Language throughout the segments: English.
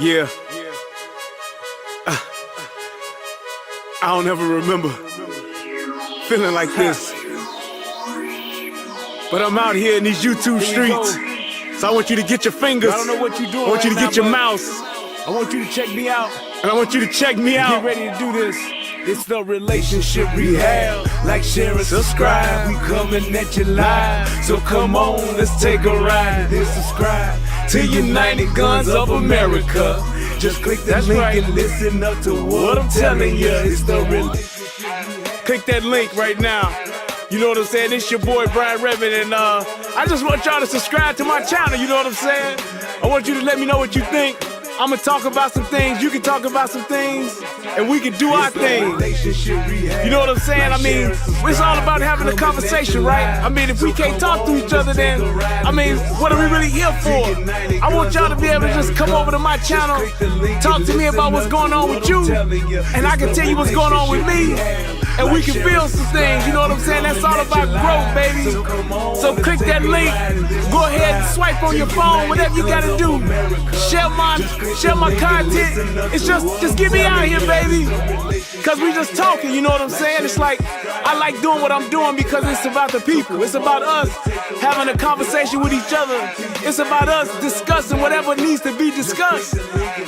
Yeah. I don't ever remember feeling like this. But I'm out here in these YouTube streets. So I want you to get your fingers. I don't know what you're doing. I want you to get your mouse. I want you to check me out. And I want you to check me out. Get ready to do this. It's the relationship rehab. Like, share, and subscribe. We coming at you live. So come on, let's take a ride. Then subscribe to United Guns of America. Just click that link and listen up to what I'm telling you. It's the relationship. Click that link right now. You know what I'm saying? It's your boy Brian Redmond, and I just want y'all to subscribe to my channel. You know what I'm saying? I want you to let me know what you think. I'm gonna talk about some things, you can talk about some things, and we can do our thing. You know what I'm saying? I mean, it's all about having a conversation, right? I mean, if we can't talk to each other, then, I mean, what are we really here for? I want y'all to be able to just come over to my channel, talk to me about what's going on with you, and I can tell you what's going on with me, and we can build some things, you know what I'm saying? That's all about growth, baby. So click that link, go ahead and swipe on your phone, whatever you gotta do. Share my content. It's just get me out here, baby. Cause we just talking, you know what I'm saying? It's like, I like doing what I'm doing because it's about the people. It's about us having a conversation with each other. It's about us discussing whatever needs to be discussed.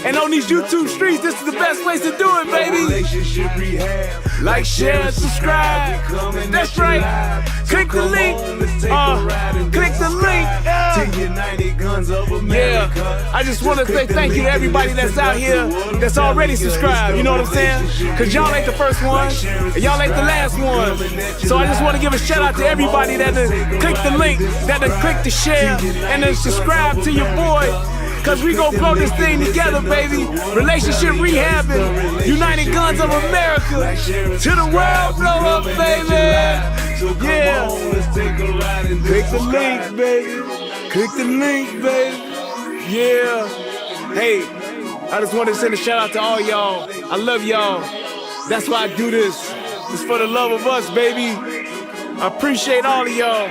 And on these YouTube streets, this is the best place to do it, baby. Like, share, subscribe. That's right. Click the link. Click the link. Yeah. I just want to say thank you to everybody that's out here that's already subscribed. You know what I'm saying? Cause y'all ain't the first one, and y'all ain't the last one. So I just want to give a shout out to everybody that click the link, that click the share, and then subscribe to your boy. Cause we gon' grow this thing together, baby. Relationship rehabbing, United Guns of America. To the world, blow up, baby. Yeah. Click the link, baby. Click the link, baby. Yeah. Hey, I just want to send a shout out to all y'all. I love y'all. That's why I do this. It's for the love of us, baby. I appreciate all of y'all.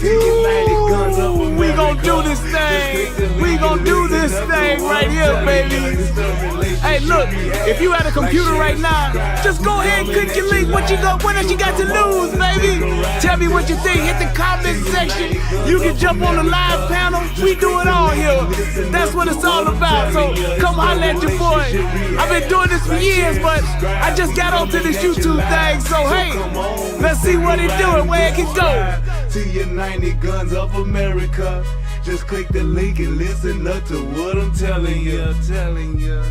Ooh, we gon' do this thing. We gon' do this thing right here, baby. Hey, look, if you at a computer right now, just go ahead and click your link. What else you got to lose, baby? Tell me what you think. Hit the comment section. You can jump on the live panel. We do it all here. That's what it's all about. So come holler at your boy. I've been doing this for years, but I just got onto this YouTube thing. So hey, let's see what it do and where it can go. To United Guns of America. Just click the link and listen up to what I'm telling you, telling you.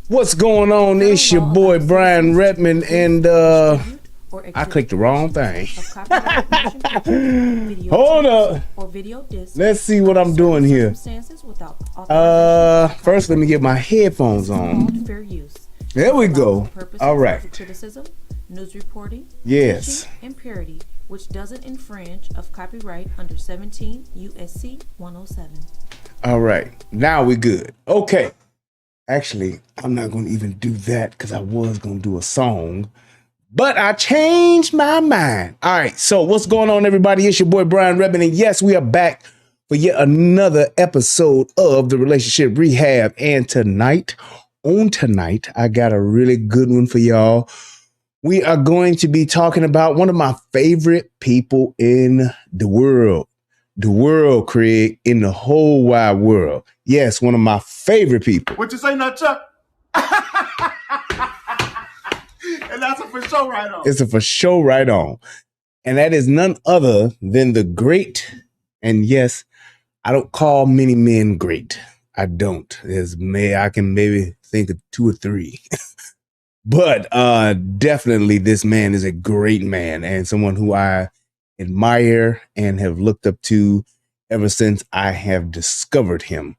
What's going on? It's your boy Brian Redmond, and I clicked the wrong thing. Hold up. Let's see what I'm doing here. First, let me get my headphones on. There we go. All right. News reporting, yes, and parody, which doesn't infringe of copyright under 17 USC 107. All right. Now we're good. Okay. Actually, I'm not going to even do that because I was going to do a song, but I changed my mind. All right. So what's going on, everybody? It's your boy, Brian Redmond. And yes, we are back for yet another episode of the Relationship Rehab. And tonight, I got a really good one for y'all. We are going to be talking about one of my favorite people in the world. The world, Craig, in the whole wide world. Yes, one of my favorite people. What you say now, Chuck? And that's a for sure right on. It's a for sure right on. And that is none other than the great, and yes, I don't call many men great. I don't. I can maybe think of two or three. But definitely this man is a great man and someone who I admire and have looked up to ever since I have discovered him.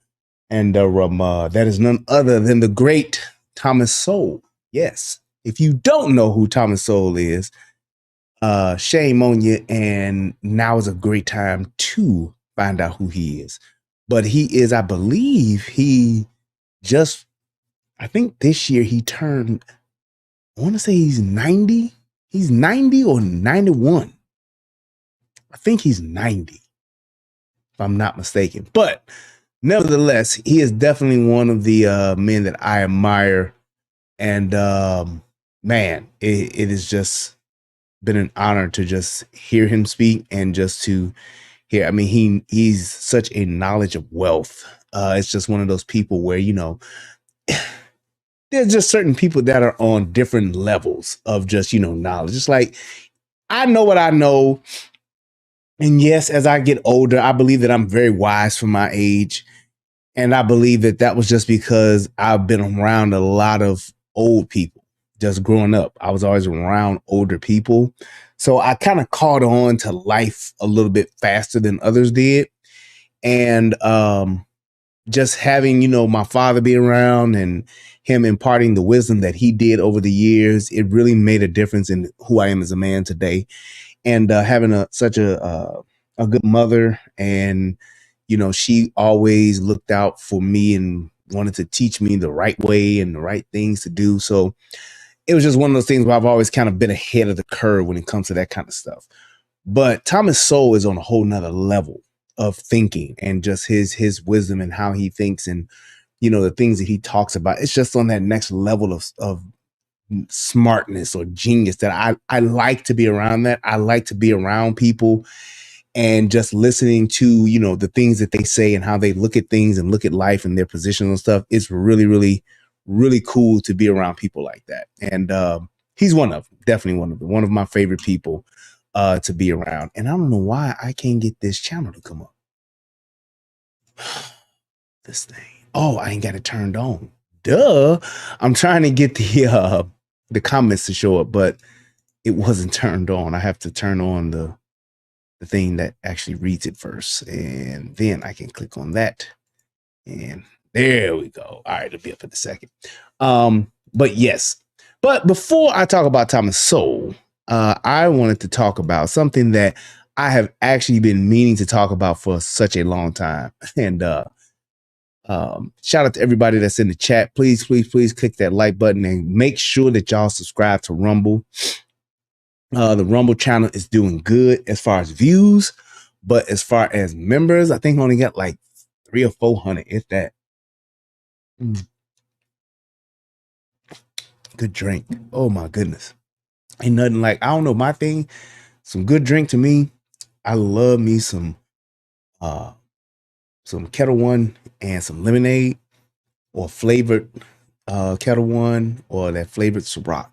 And that is none other than the great Thomas Sowell. Yes. If you don't know who Thomas Sowell is, shame on you. And now is a great time to find out who he is. But he is, I believe, I think this year he turned, I want to say he's 90. He's 90 or 91. I think he's 90, if I'm not mistaken. But nevertheless, he is definitely one of the men that I admire. And man, it has just been an honor to just hear him speak and just to hear. I mean, he's such a knowledge of wealth. It's just one of those people where, there's just certain people that are on different levels of just, knowledge. It's like, I know what I know. And yes, as I get older, I believe that I'm very wise for my age. And I believe that was just because I've been around a lot of old people just growing up. I was always around older people. So I kind of caught on to life a little bit faster than others did. And just having, my father be around and him imparting the wisdom that he did over the years, it really made a difference in who I am as a man today. And having such a good mother, and she always looked out for me and wanted to teach me the right way and the right things to do. So it was just one of those things where I've always kind of been ahead of the curve when it comes to that kind of stuff. But Thomas Sowell is on a whole nother level of thinking, and just his wisdom and how he thinks, and the things that he talks about. It's just on that next level of smartness or genius that I like to be around. That I like to be around people and just listening to the things that they say and how they look at things and look at life and their positions and stuff. It's really, really, really cool to be around people like that. And he's definitely one of my favorite people to be around. And I don't know why I can't get this channel to come up. This thing. Oh, I ain't got it turned on. Duh. I'm trying to get the comments to show up, but it wasn't turned on. I have to turn on the thing that actually reads it first, and then I can click on that, and there we go. All right, it'll be up in a second. But yes, but before I talk about Thomas Sowell, I wanted to talk about something that I have actually been meaning to talk about for such a long time. And shout out to everybody that's in the chat. Please click that like button and make sure that y'all subscribe to Rumble. The Rumble channel is doing good as far as views, but as far as members, I think I only got like 300 or 400, if that. Good drink. Oh my goodness. Ain't nothing like, I don't know, my thing, some good drink to me. I love me some Kettle One and some lemonade, or flavored Kettle One, or that flavored Ciroc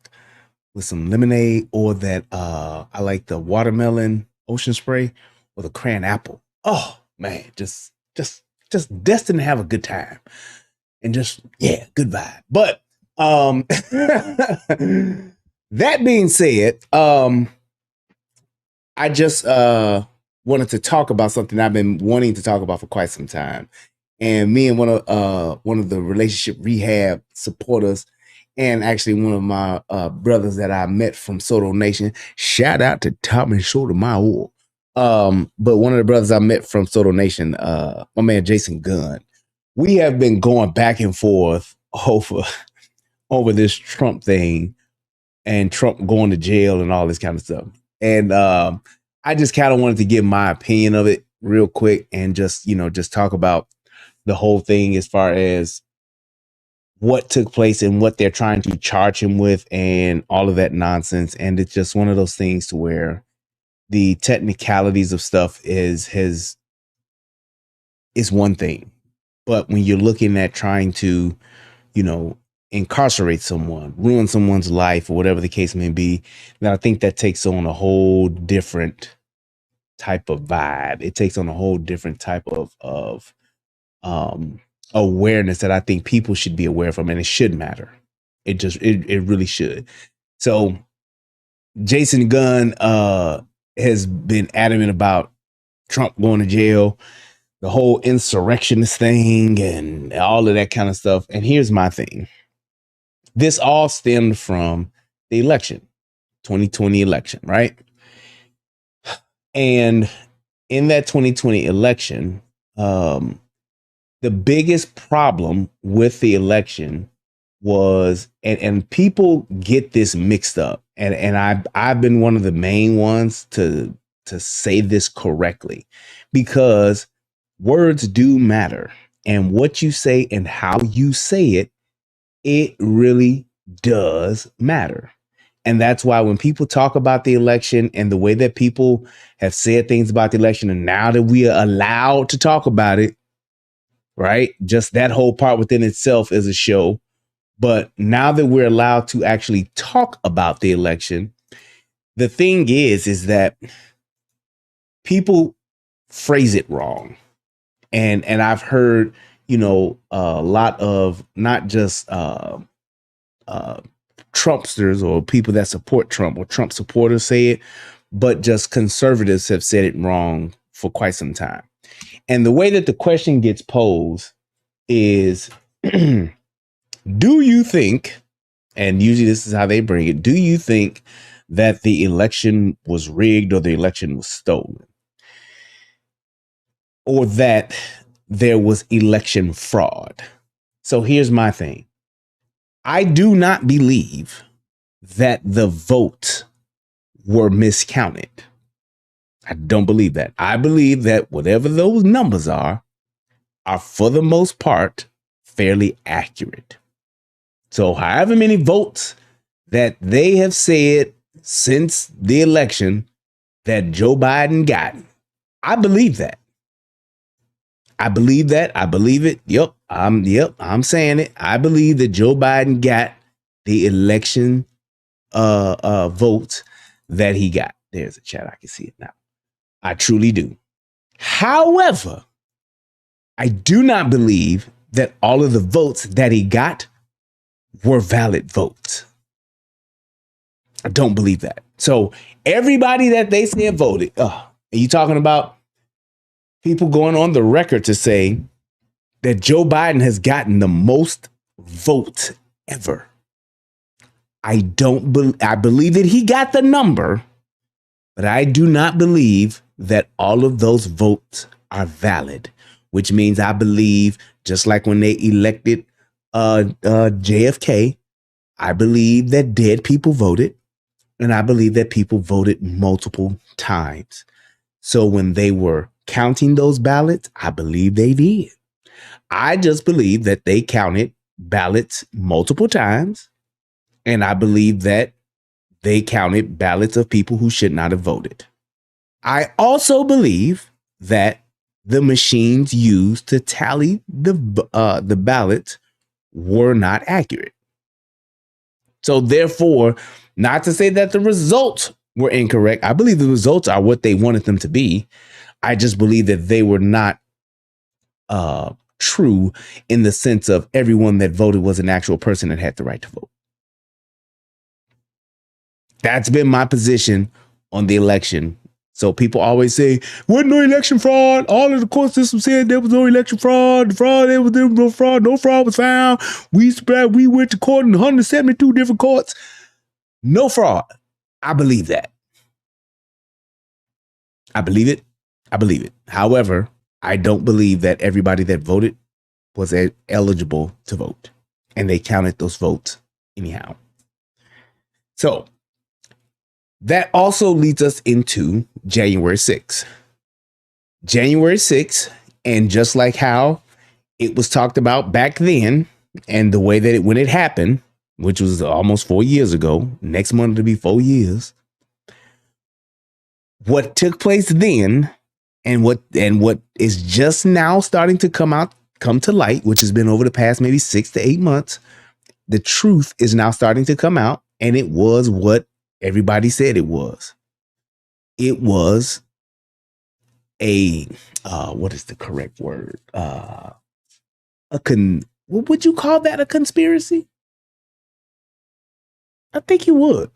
with some lemonade, or that I like the watermelon ocean spray, or the cran apple. Oh man, just destined to have a good time, and just, yeah, good vibe. But that being said, I just wanted to talk about something I've been wanting to talk about for quite some time. And me and one of the relationship rehab supporters, and actually one of my brothers that I met from Soto Nation. Shout out to Thomas Sotomayor. But one of the brothers I met from Soto Nation, my man Jason Gunn. We have been going back and forth over this Trump thing, and Trump going to jail and all this kind of stuff. And I just kind of wanted to give my opinion of it real quick, and just talk about the whole thing as far as what took place and what they're trying to charge him with and all of that nonsense. And it's just one of those things to where the technicalities of stuff is one thing. But when you're looking at trying to, incarcerate someone, ruin someone's life, or whatever the case may be, then I think that takes on a whole different type of vibe. It takes on a whole different type of awareness that I think people should be aware from, and it should matter. It really should. So Jason Gunn has been adamant about Trump going to jail, the whole insurrectionist thing, and all of that kind of stuff. And here's my thing. This all stemmed from the election, 2020 election, right? And in that 2020 election, the biggest problem with the election was, and people get this mixed up, and I've been one of the main ones to say this correctly, because words do matter, and what you say and how you say it really does matter. And that's why when people talk about the election and the way that people have said things about the election, and now that we are allowed to talk about it, right? Just that whole part within itself is a show. But now that we're allowed to actually talk about the election, the thing is that people phrase it wrong. And I've heard, a lot of not just Trumpsters or people that support Trump or Trump supporters say it, but just conservatives have said it wrong for quite some time. And the way that the question gets posed is, do you think, and usually this is how they bring it, do you think that the election was rigged or the election was stolen? Or that there was election fraud? So here's my thing. I do not believe that the votes were miscounted. I don't believe that. I believe that whatever those numbers are for the most part fairly accurate. So however many votes that they have said since the election that Joe Biden got, I believe that. I believe that. I believe it. Yep, I'm saying it. I believe that Joe Biden got the election votes that he got. There's a chat. I can see it now. I truly do. However, I do not believe that all of the votes that he got were valid votes. I don't believe that. So everybody that they said voted, are you talking about people going on the record to say that Joe Biden has gotten the most votes ever? I believe that he got the number, but I do not believe that all of those votes are valid, which means I believe, just like when they elected JFK, I believe that dead people voted, and I believe that people voted multiple times. So when they were counting those ballots, I believe they did. I just believe that they counted ballots multiple times, and I believe that they counted ballots of people who should not have voted. I also believe that the machines used to tally the ballots were not accurate. So therefore, not to say that the results were incorrect. I believe the results are what they wanted them to be. I just believe that they were not true in the sense of everyone that voted was an actual person that had the right to vote. That's been my position on the election. So people always say, wasn't no election fraud. All of the court system said there was no election fraud. There was no fraud. No fraud was found. We went to court in 172 different courts. No fraud. I believe that. I believe it. I believe it. However, I don't believe that everybody that voted was eligible to vote. And they counted those votes anyhow. So that also leads us into January 6th. January 6th, and just like how it was talked about back then, and the way that when it happened, which was almost 4 years ago, next month to be 4 years, what took place then and what is just now starting to come to light, which has been over the past maybe 6 to 8 months, the truth is now starting to come out, and it was what everybody said it was. It was a what is the correct word? What would you call that, a conspiracy? I think you would,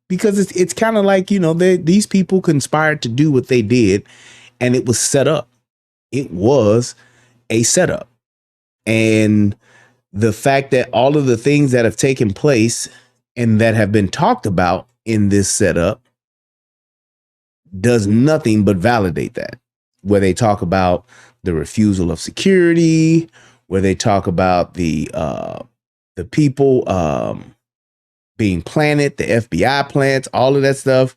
because it's kind of like, these people conspired to do what they did, and it was set up. It was a setup, and the fact that all of the things that have taken place and that have been talked about in this setup does nothing but validate that, where they talk about the refusal of security, where they talk about the people being planted, the FBI plants, all of that stuff,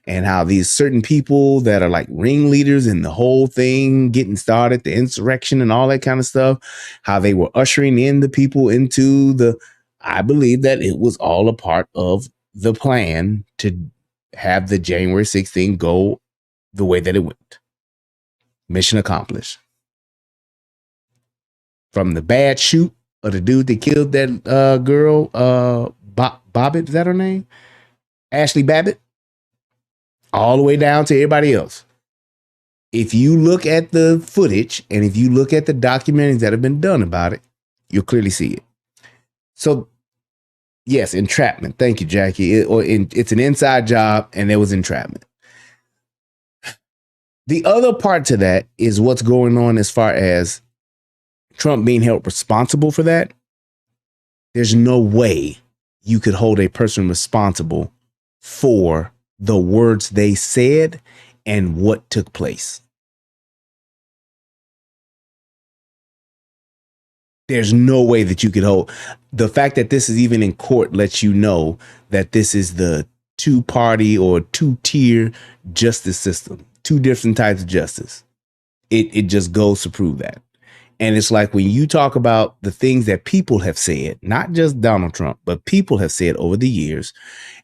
and how these certain people that are like ringleaders in the whole thing getting started, the insurrection and all that kind of stuff, how they were ushering in the people into I believe that it was all a part of the plan to have the January 16th go the way that it went. Mission accomplished. From the bad shoot of the dude that killed that girl, Bobbitt, is that her name? Ashley Babbitt, all the way down to everybody else. If you look at the footage and if you look at the documentaries that have been done about it, you'll clearly see it. So, yes, entrapment. Thank you, Jackie. It's an inside job, and there was entrapment. The other part to that is what's going on as far as Trump being held responsible for that. There's no way you could hold a person responsible for the words they said and what took place. There's no way that you could hold. The fact that this is even in court lets you know that this is the two-party or two-tier justice system, two different types of justice. It just goes to prove that. And it's like when you talk about the things that people have said, not just Donald Trump, but people have said over the years,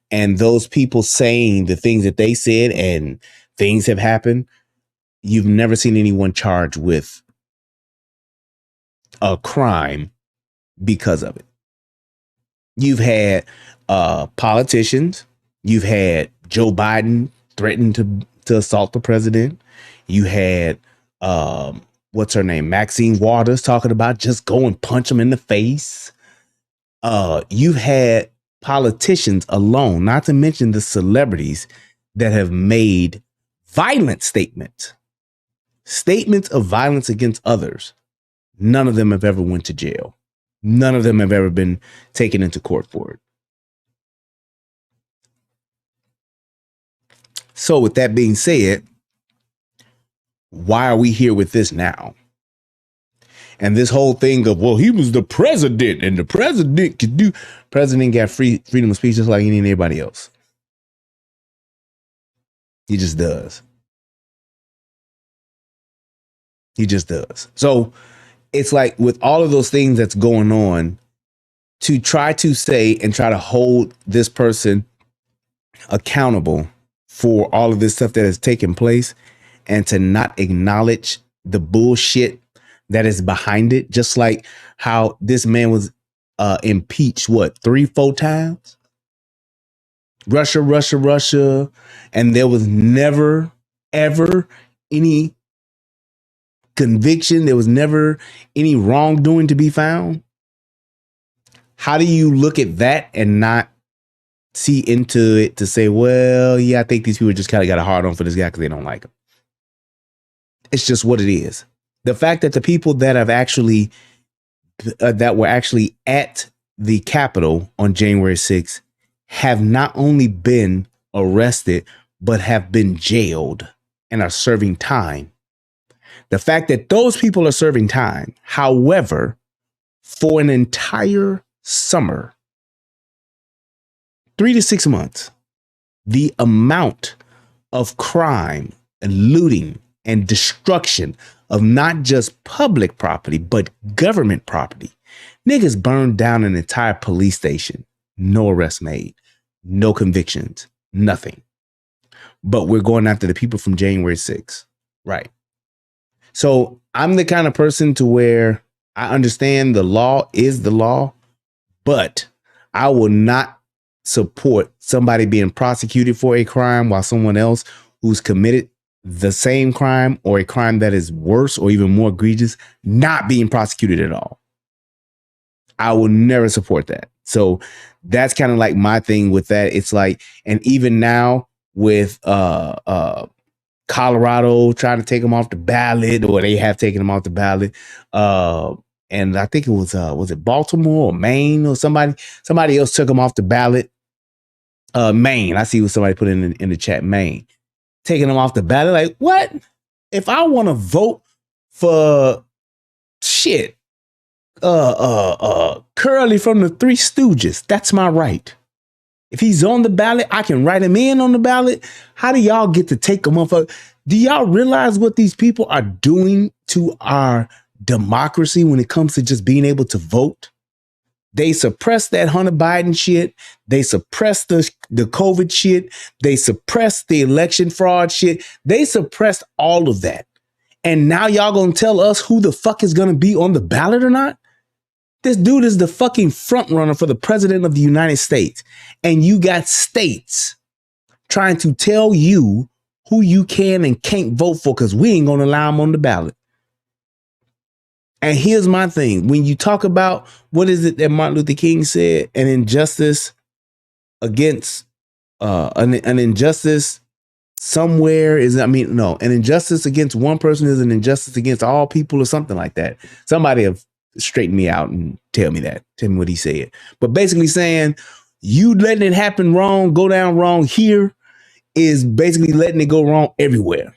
and those people saying the things that they said and things have happened, you've never seen anyone charged with a crime because of it. You've had politicians. You've had Joe Biden threaten to assault the president. You had what's her name, Maxine Waters, talking about just go and punch him in the face. You've had politicians alone, not to mention the celebrities that have made violent statements of violence against others. None of them have ever went to jail. None of them have ever been taken into court for it. So with that being said, why are we here with this now? And this whole thing of, well, he was the president and the president could do. President got freedom of speech just like anybody else. He just does. He just does. So it's like with all of those things that's going on, to try to say and try to hold this person accountable for all of this stuff that has taken place and to not acknowledge the bullshit that is behind it, just like how this man was impeached, 3-4 times? Russia. And there was never, ever any conviction. There was never any wrongdoing to be found. How do you look at that and not see into it to say, well, yeah, I think these people just kind of got a hard on for this guy because they don't like him. It's just what it is. The fact that the people that have actually that were actually at the Capitol on January 6th have not only been arrested, but have been jailed and are serving time. The fact that those people are serving time, however, for an entire summer, 3 to 6 months, the amount of crime and looting and destruction of not just public property, but government property. Niggas burned down an entire police station. No arrests made, no convictions, nothing. But we're going after the people from January 6th. Right. So I'm the kind of person to where I understand the law is the law, but I will not support somebody being prosecuted for a crime while someone else who's committed the same crime or a crime that is worse or even more egregious not being prosecuted at all. I will never support that. So that's kind of like my thing with that. It's like, and even now with Colorado trying to take them off the ballot, or they have taken them off the ballot. And I think it was it Baltimore or Maine or somebody else took them off the ballot. Maine. I see what somebody put in the chat, Maine. taking them off the ballot. Like, what? If I want to vote for shit, Curly from the Three Stooges, that's my right. If he's on the ballot, I can write him in on the ballot. How do y'all get to take him off? Do y'all realize what these people are doing to our democracy when it comes to just being able to vote? They suppressed that Hunter Biden shit. They suppressed the COVID shit. They suppressed the election fraud shit. They suppressed all of that. And now y'all gonna tell us who the fuck is gonna be on the ballot or not? This dude is the fucking front runner for the president of the United States. And you got states trying to tell you who you can and can't vote for because we ain't gonna allow him on the ballot. And here's my thing. When you talk about what is it that Martin Luther King said, an injustice against an injustice somewhere is, an injustice against one person is an injustice against all people or something like that. Somebody have straightened me out and tell me what he said. But basically saying you letting it happen wrong, go down wrong here is basically letting it go wrong everywhere.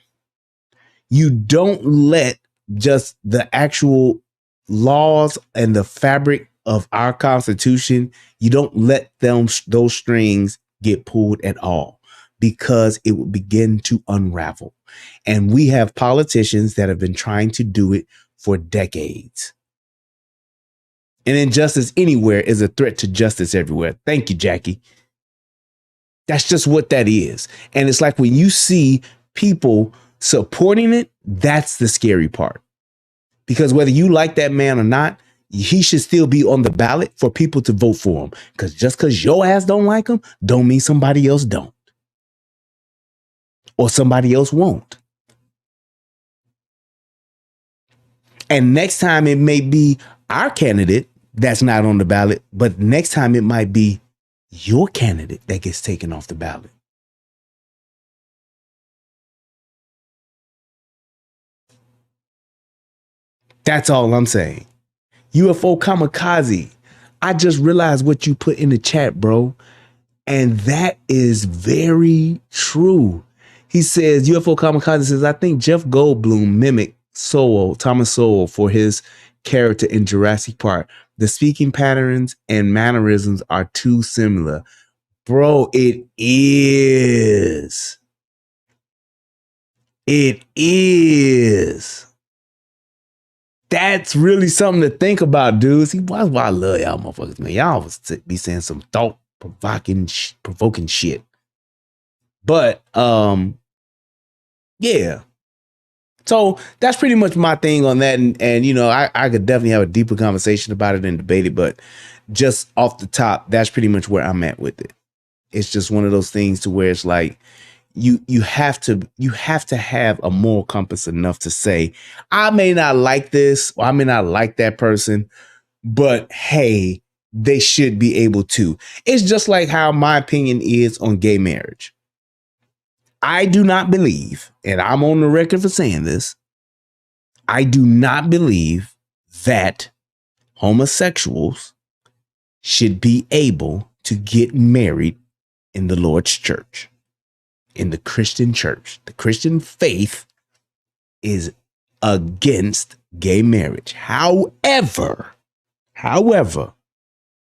You don't let just the actual laws and the fabric of our Constitution, you don't let those strings get pulled at all, because it will begin to unravel. And we have politicians that have been trying to do it for decades. And injustice anywhere is a threat to justice everywhere. Thank you, Jackie. That's just what that is. And it's like when you see people supporting it, that's the scary part. Because whether you like that man or not, he should still be on the ballot for people to vote for him. Because just because your ass don't like him, don't mean somebody else don't. Or somebody else won't. And next time it may be our candidate that's not on the ballot, but next time it might be your candidate that gets taken off the ballot. That's all I'm saying. UFO Kamikaze, I just realized what you put in the chat, bro. And that is very true. He says, UFO Kamikaze says, I think Jeff Goldblum mimicked Thomas Sowell for his character in Jurassic Park. The speaking patterns and mannerisms are too similar. Bro, it is. It is. That's really something to think about, dudes. Why I love y'all motherfuckers, man. Y'all always be saying some thought-provoking shit. But, yeah. So that's pretty much my thing on that. And you know, I could definitely have a deeper conversation about it and debate it. But just off the top, that's pretty much where I'm at with it. It's just one of those things to where it's like, you have to have a moral compass enough to say, I may not like this, or I may not like that person, but hey, they should be able to. It's just like how my opinion is on gay marriage. I do not believe, and I'm on the record for saying this, I do not believe that homosexuals should be able to get married in the Lord's church. In the Christian church. The Christian faith is against gay marriage. However,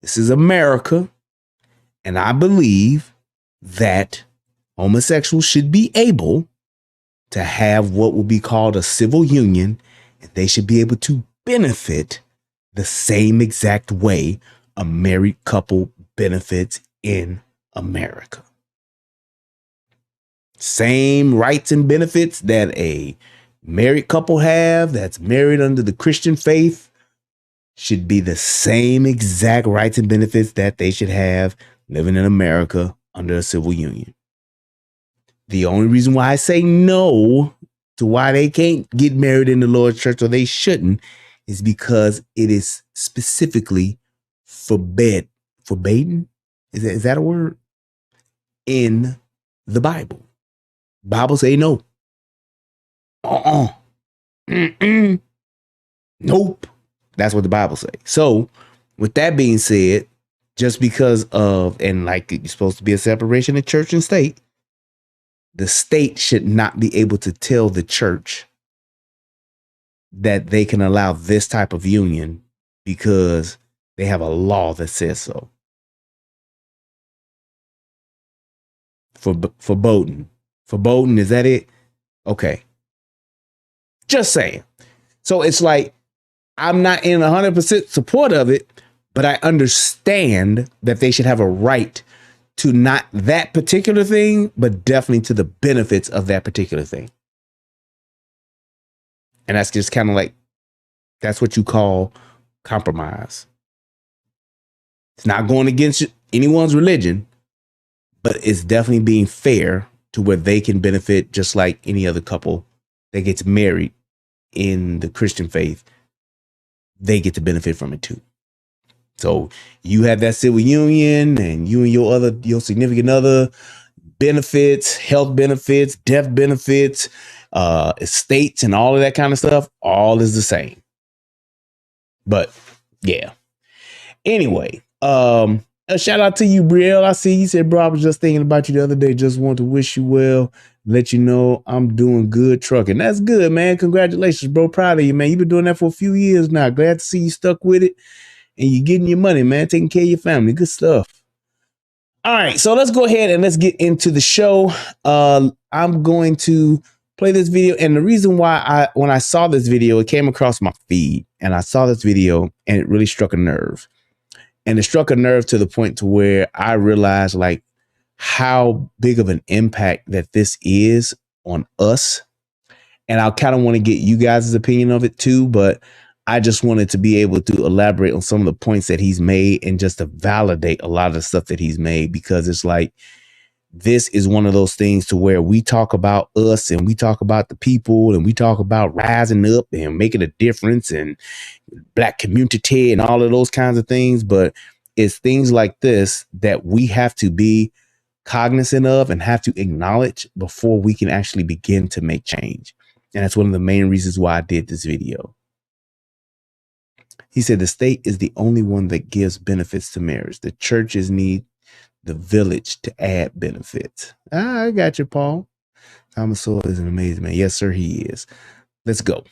this is America, and I believe that homosexuals should be able to have what will be called a civil union, and they should be able to benefit the same exact way a married couple benefits in America. Same rights and benefits that a married couple have that's married under the Christian faith should be the same exact rights and benefits that they should have living in America under a civil union. The only reason why I say no to why they can't get married in the Lord's church, or they shouldn't, is because it is specifically forbidden? Is that a word? In the Bible. Bible say no. Nope. That's what the Bible say. So with that being said, just because of, and like you're supposed to be a separation of church and state, the state should not be able to tell the church that they can allow this type of union because they have a law that says so. For Bowden. For Bowden, is that it? Okay. Just saying. So it's like, I'm not in 100% support of it, but I understand that they should have a right to not that particular thing, but definitely to the benefits of that particular thing. And that's just kind of like, that's what you call compromise. It's not going against anyone's religion, but it's definitely being fair to where they can benefit just like any other couple that gets married in the Christian faith. They get to benefit from it too. So you have that civil union and you and your significant other benefits, health benefits, death benefits, estates and all of that kind of stuff. All is the same. But yeah. Anyway, a shout out to you, Brielle. I see you said, bro, I was just thinking about you the other day. Just want to wish you well. Let you know I'm doing good trucking. That's good, man. Congratulations, bro. Proud of you, man. You've been doing that for a few years now. Glad to see you stuck with it. And you're getting your money, man. Taking care of your family. Good stuff. All right. So let's go ahead and let's get into the show. I'm going to play this video. And the reason why when I saw this video, it came across my feed. And I saw this video and it really struck a nerve. And it struck a nerve to the point to where I realized like how big of an impact that this is on us. And I kind of want to get you guys' opinion of it too, but I just wanted to be able to elaborate on some of the points that he's made and just to validate a lot of the stuff that he's made, because it's like, this is one of those things to where we talk about us and we talk about the people and we talk about rising up and making a difference and Black community and all of those kinds of things. But it's things like this that we have to be cognizant of and have to acknowledge before we can actually begin to make change. And that's one of the main reasons why I did this video. He said the state is the only one that gives benefits to marriage. The churches need the village to add benefits. I got you, Paul. Thomas Sowell is an amazing man. Yes, sir, he is. Let's go.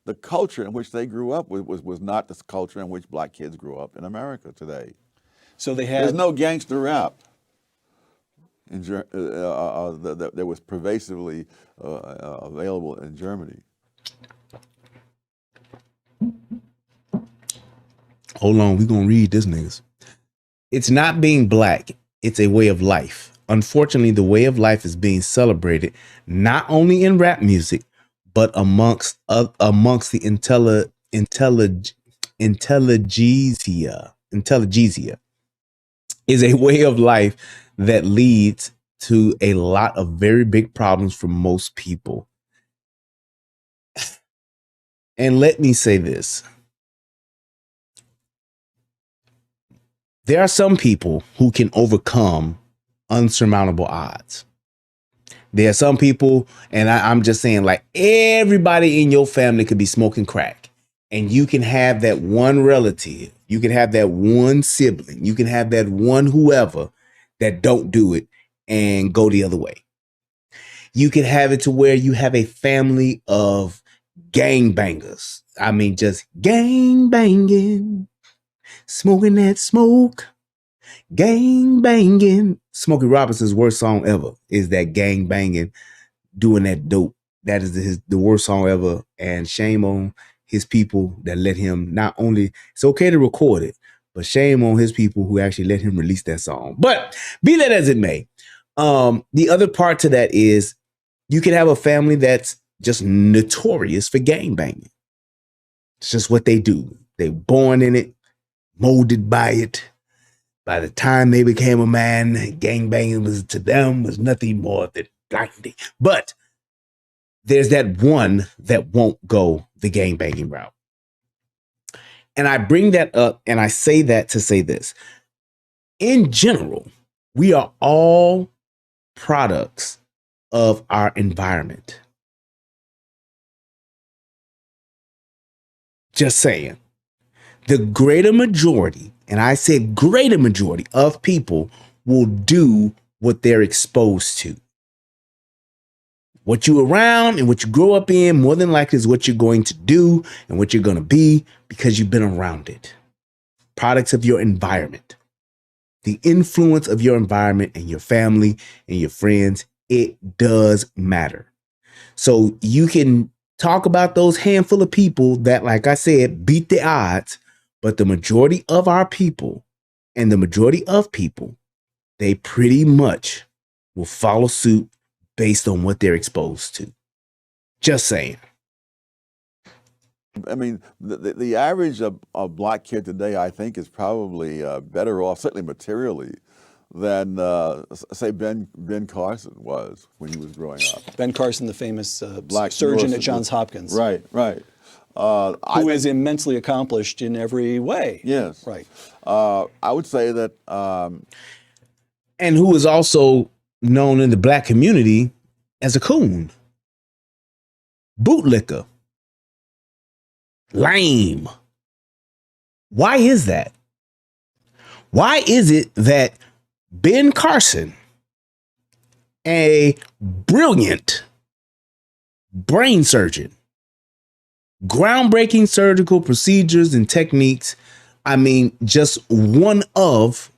The culture in which they grew up was not the culture in which Black kids grew up in America today. So they had... There's no gangster rap that was pervasively available in Germany. Hold on, we're going to read this, niggas. It's not being Black. It's a way of life. Unfortunately, the way of life is being celebrated not only in rap music, but amongst the intelligentsia is a way of life that leads to a lot of very big problems for most people. And let me say this. There are some people who can overcome unsurmountable odds. There are some people, and I'm just saying, like, everybody in your family could be smoking crack, and you can have that one relative, you can have that one sibling, you can have that one whoever that don't do it and go the other way. You can have it to where you have a family of gangbangers. I mean, just gang banging. Smoking that smoke, gang banging. Smokey Robinson's worst song ever is that gang banging, doing that dope. That is the worst song ever. And shame on his people that let him not only, it's okay to record it, but shame on his people who actually let him release that song. But be that as it may, the other part to that is you can have a family that's just notorious for gang banging. It's just what they do. They're born in it, molded by it. By the time they became a man, gangbanging was to them was nothing more than blinding. But there's that one that won't go the gangbanging route. And I bring that up and I say that to say this. In general, we are all products of our environment. Just saying. The greater majority, and I said greater majority of people will do what they're exposed to. What you around and what you grow up in more than likely is what you're going to do and what you're going to be because you've been around it. Products of your environment. The influence of your environment and your family and your friends, it does matter. So you can talk about those handful of people that, like I said, beat the odds, but the majority of our people and the majority of people, they pretty much will follow suit based on what they're exposed to. Just saying. I mean, the average of black kid today, I think, is probably better off, certainly materially, than say Ben Carson was when he was growing up. Ben Carson, the famous Black surgeon at Johns Hopkins. Right. Who is immensely accomplished in every way. Yes. Right. I would say that. And who is also known in the black community as a coon. Bootlicker. Lame. Why is that? Why is it that Ben Carson, a brilliant brain surgeon, groundbreaking surgical procedures and techniques, I mean, just one of,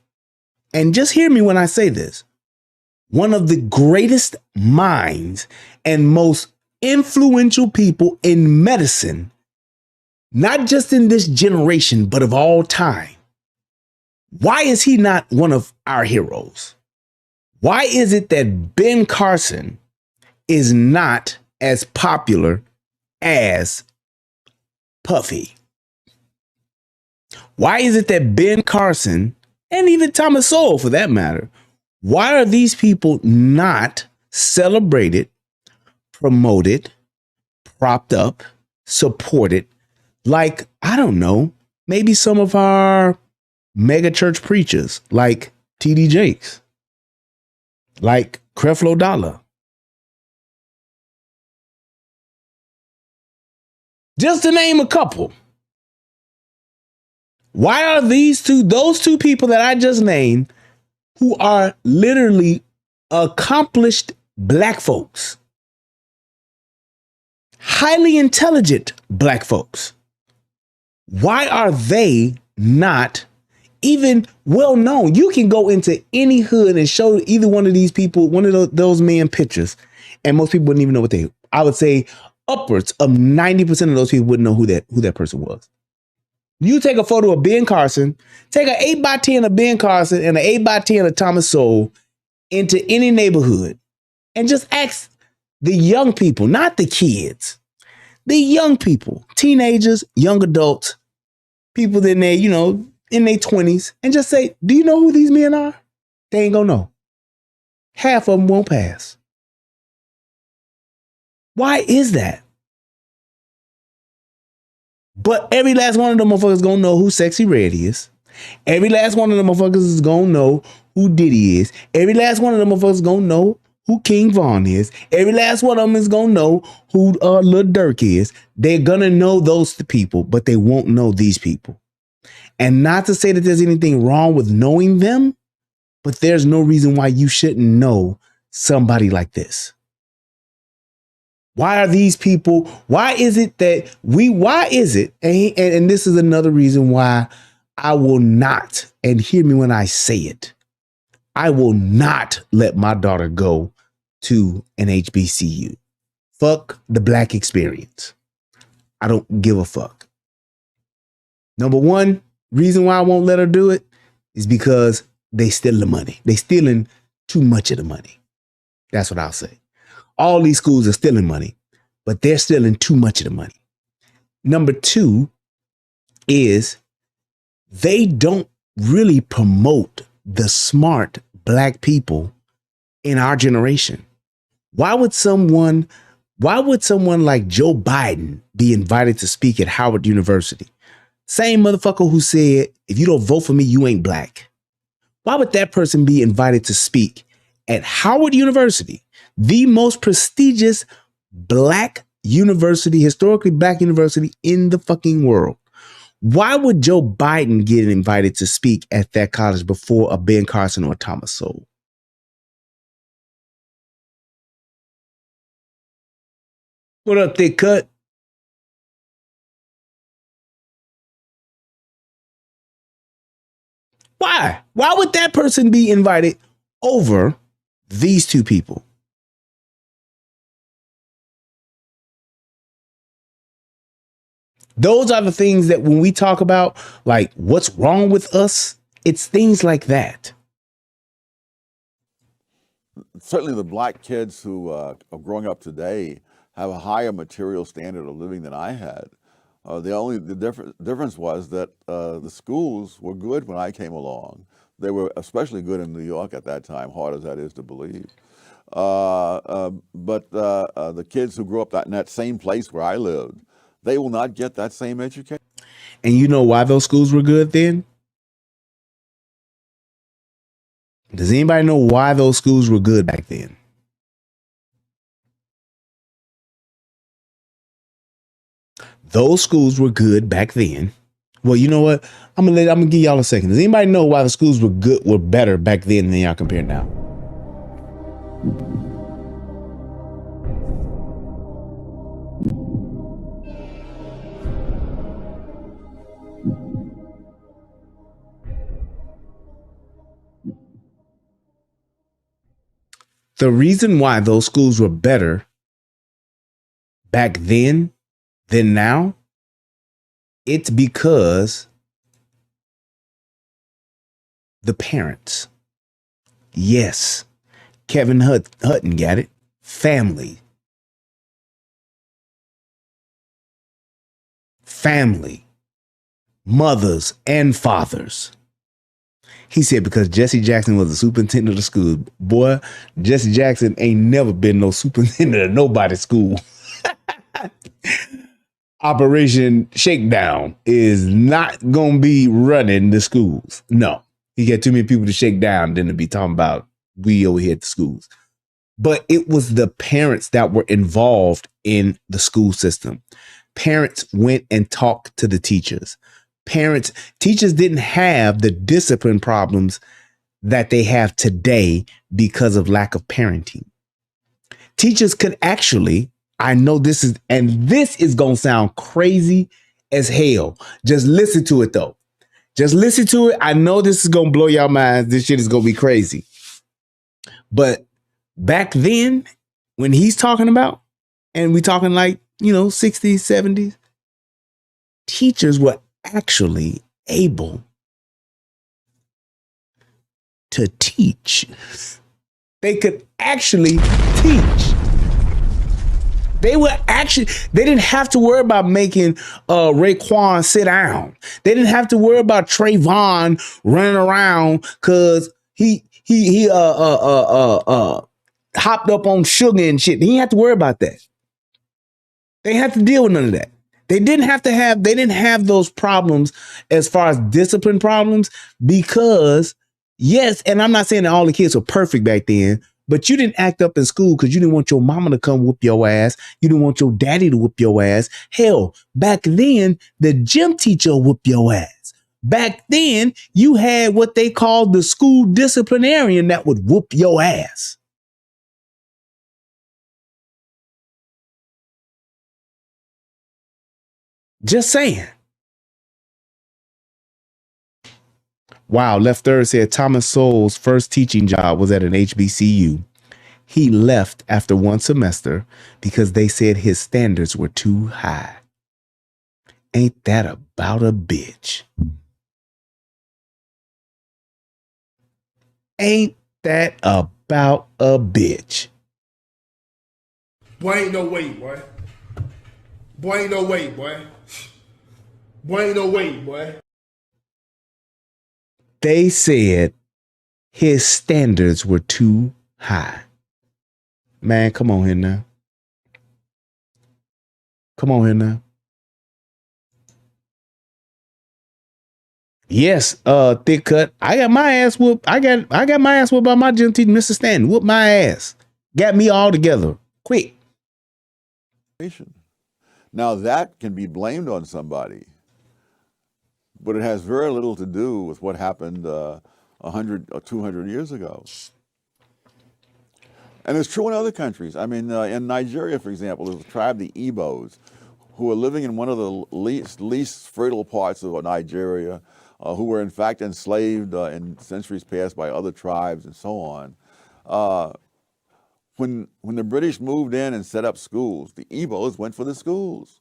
and just hear me when I say this, one of the greatest minds and most influential people in medicine, not just in this generation, but of all time. Why is he not one of our heroes? Why is it that Ben Carson is not as popular as Puffy? Why is it that Ben Carson, and even Thomas Sowell for that matter, why are these people not celebrated, promoted, propped up, supported, like, I don't know, maybe some of our mega church preachers like T.D. Jakes, like Creflo Dollar? Just to name a couple. Why are those two people that I just named, who are literally accomplished black folks, highly intelligent black folks, why are they not even well known? You can go into any hood and show either one of these people, one of those men pictures, and most people wouldn't even know what they, I would say upwards of 90% of those people wouldn't know who that person was. You take a photo of Ben Carson, take an 8x10 of Ben Carson and an 8x10 of Thomas Sowell into any neighborhood and just ask the young people, not the kids, the young people, teenagers, young adults, people in their, in their 20s, and just say, do you know who these men are? They ain't gonna know. Half of them won't pass. Why is that? But every last one of them motherfuckers gonna know who Sexy Red is. Every last one of them motherfuckers is gonna know who Diddy is. Every last one of them motherfuckers gonna know who King Von is. Every last one of them is gonna know who Lil Durk is. They're gonna know those people, but they won't know these people. And not to say that there's anything wrong with knowing them, but there's no reason why you shouldn't know somebody like this. Why are these people, why is it, and this is another reason why I will not, and hear me when I say it, I will not let my daughter go to an HBCU. Fuck the black experience. I don't give a fuck. Number one reason why I won't let her do it is because they steal the money. They stealing too much of the money. That's what I'll say. All these schools are stealing money, but they're stealing too much of the money. Number two is they don't really promote the smart black people in our generation. Why would someone like Joe Biden be invited to speak at Howard University? Same motherfucker who said, if you don't vote for me, you ain't black. Why would that person be invited to speak at Howard University, the most prestigious black university, historically black university in the fucking world? Why would Joe Biden get invited to speak at that college before a Ben Carson or a Thomas Sowell? What up, Thick Cut? Why? Why would that person be invited over these two people? Those are the things that when we talk about, like, what's wrong with us, it's things like that. Certainly the black kids who are growing up today have a higher material standard of living than I had. The difference was that the schools were good when I came along. They were especially good in New York at that time, hard as that is to believe. But the kids who grew up in that same place where I lived, they will not get that same education. And you know why those schools were good then? Does anybody know why those schools were good back then? Those schools were good back then. Well, you know what? I'm gonna give y'all a second. Does anybody know why the schools were better back then than y'all compare now? The reason why those schools were better back then than now, it's because the parents. Yes, Kevin Hutton got it. Family. Family. Mothers and fathers. He said because Jesse Jackson was the superintendent of the school. Boy, Jesse Jackson ain't never been no superintendent of nobody's school. Operation Shakedown is not going to be running the schools. No, he got too many people to shake down than to be talking about we over here at the schools. But it was the parents that were involved in the school system. Parents went and talked to the teachers. Teachers didn't have the discipline problems that they have today because of lack of parenting. Teachers could actually, I know this is going to sound crazy as hell. Just listen to it though. Just listen to it. I know this is going to blow your minds. This shit is going to be crazy. But back then, when he's talking about, and we talking like, 60s, 70s, teachers were actually able to teach. They could actually teach. They didn't have to worry about making Raekwon sit down. They didn't have to worry about Trayvon running around because he hopped up on sugar and shit. He didn't have to worry about that. They didn't have to deal with none of that. They didn't have those problems as far as discipline problems because, yes, and I'm not saying that all the kids were perfect back then, but you didn't act up in school because you didn't want your mama to come whoop your ass. You didn't want your daddy to whoop your ass. Hell, back then, the gym teacher whooped your ass. Back then, you had what they called the school disciplinarian that would whoop your ass. Just saying. Wow, Left Third said Thomas Sowell's first teaching job was at an HBCU. He left after one semester because they said his standards were too high. Ain't that about a bitch? Ain't that about a bitch? Boy, ain't no way, boy. Boy, ain't no way, boy. Boy, ain't no way, boy. They said his standards were too high. Man, come on here now. Come on here now. Yes, Thick Cut. I got my ass whooped. I got my ass whooped by my gym teacher, Mr. Stanton. Whooped my ass. Got me all together. Quick. Now that can be blamed on somebody, but it has very little to do with what happened 100 or 200 years ago. And it's true in other countries. I mean, in Nigeria, for example, there's a tribe, the Igbos, who are living in one of the least fertile parts of Nigeria, who were in fact enslaved in centuries past by other tribes and so on. When the British moved in and set up schools, the Igbos went for the schools.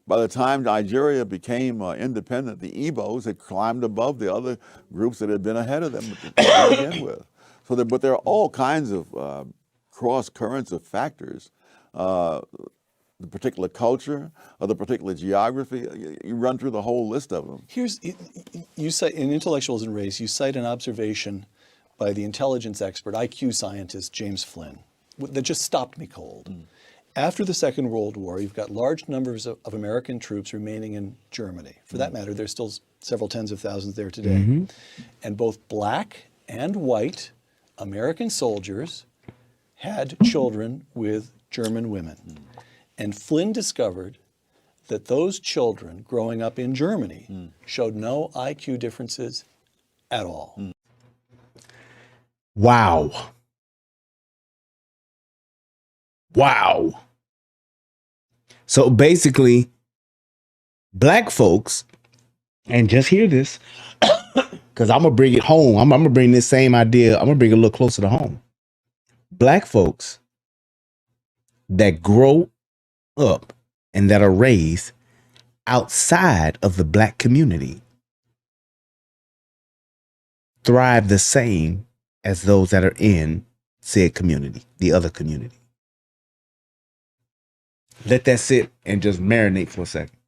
By the time Nigeria became independent, the Igbos had climbed above the other groups that had been ahead of them to begin with. So, but there are all kinds of cross currents of factors. The particular culture, or the particular geography, you run through the whole list of them. You cite, in Intellectuals and Race, you cite an observation by the intelligence expert, IQ scientist, James Flynn, that just stopped me cold. After the Second World War, you've got large numbers of American troops remaining in Germany. For that matter, there's still several tens of thousands there today. And both black and white American soldiers had children with German women. And Flynn discovered that those children growing up in Germany showed no IQ differences at all. Wow. Wow. So basically, black folks, and just hear this, because I'm going to bring it home. I'm going to bring this same idea, I'm going to bring it a little closer to home. Black folks that grow up and that are raised outside of the black community thrive the same as those that are in said community, the other community. Let that sit and just marinate for a second.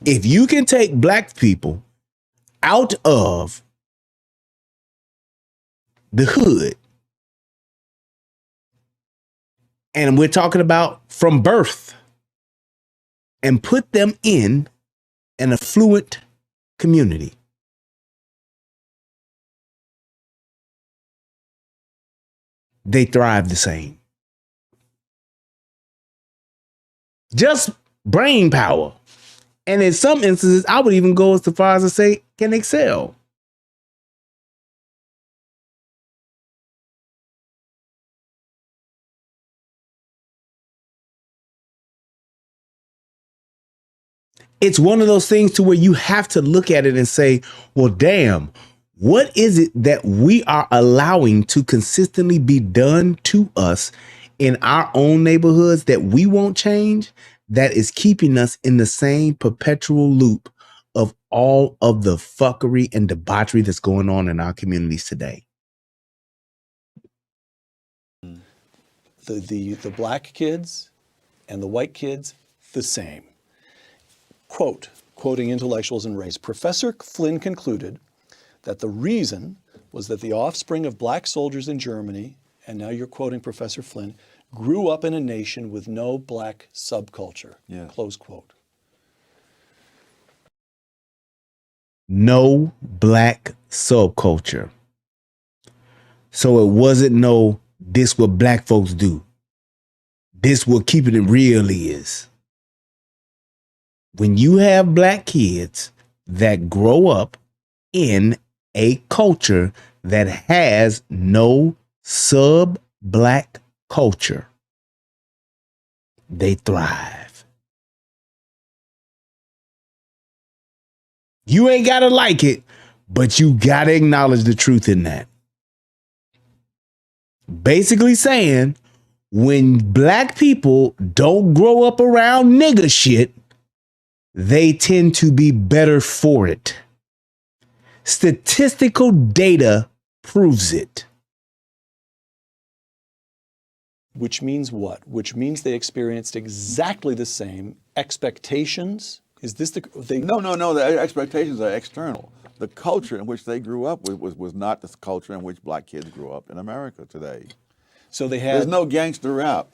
If you can take black people out of the hood, and we're talking about from birth, and put them in an affluent community, they thrive the same. Just brain power. And in some instances, I would even go as far as to say, can excel. It's one of those things to where you have to look at it and say, well, damn, what is it that we are allowing to consistently be done to us in our own neighborhoods that we won't change, that is keeping us in the same perpetual loop of all of the fuckery and debauchery that's going on in our communities today? The black kids and the white kids, the same. Quoting Intellectuals and Race, Professor Flynn concluded that the reason was that the offspring of black soldiers in Germany, and now you're quoting Professor Flynn, grew up in a nation with no black subculture. Yeah. Close quote. No black subculture. So it wasn't no, this what black folks do. This what keeping it real is. When you have black kids that grow up in a culture that has no sub-black culture, they thrive. You ain't gotta like it, but you gotta acknowledge the truth in that. Basically saying, when black people don't grow up around nigger shit, they tend to be better for it. Statistical data proves it. Which means what? Which means they experienced exactly the same expectations. Is this the No. The expectations are external. The culture in which they grew up was not the culture in which black kids grew up in America today. So they had. There's no gangster rap.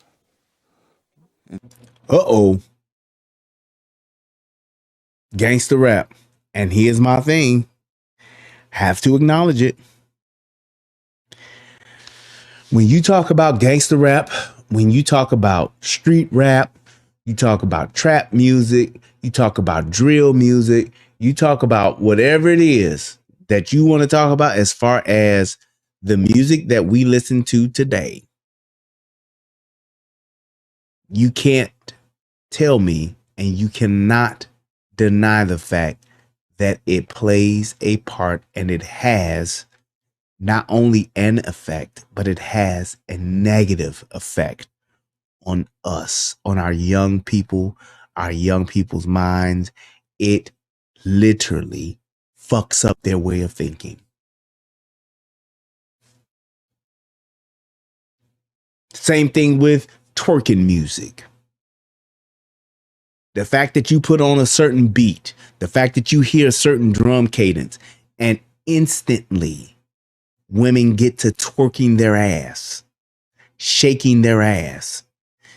Gangster rap. And here's my thing. Have to acknowledge it. When you talk about gangster rap, when you talk about street rap, you talk about trap music, you talk about drill music, you talk about whatever it is that you want to talk about as far as the music that we listen to today, you can't tell me and you cannot deny the fact that it plays a part and it has not only an effect, but it has a negative effect on us, on our young people, our young people's minds. It literally fucks up their way of thinking. Same thing with twerking music. The fact that you put on a certain beat, the fact that you hear a certain drum cadence, and instantly women get to twerking their ass, shaking their ass,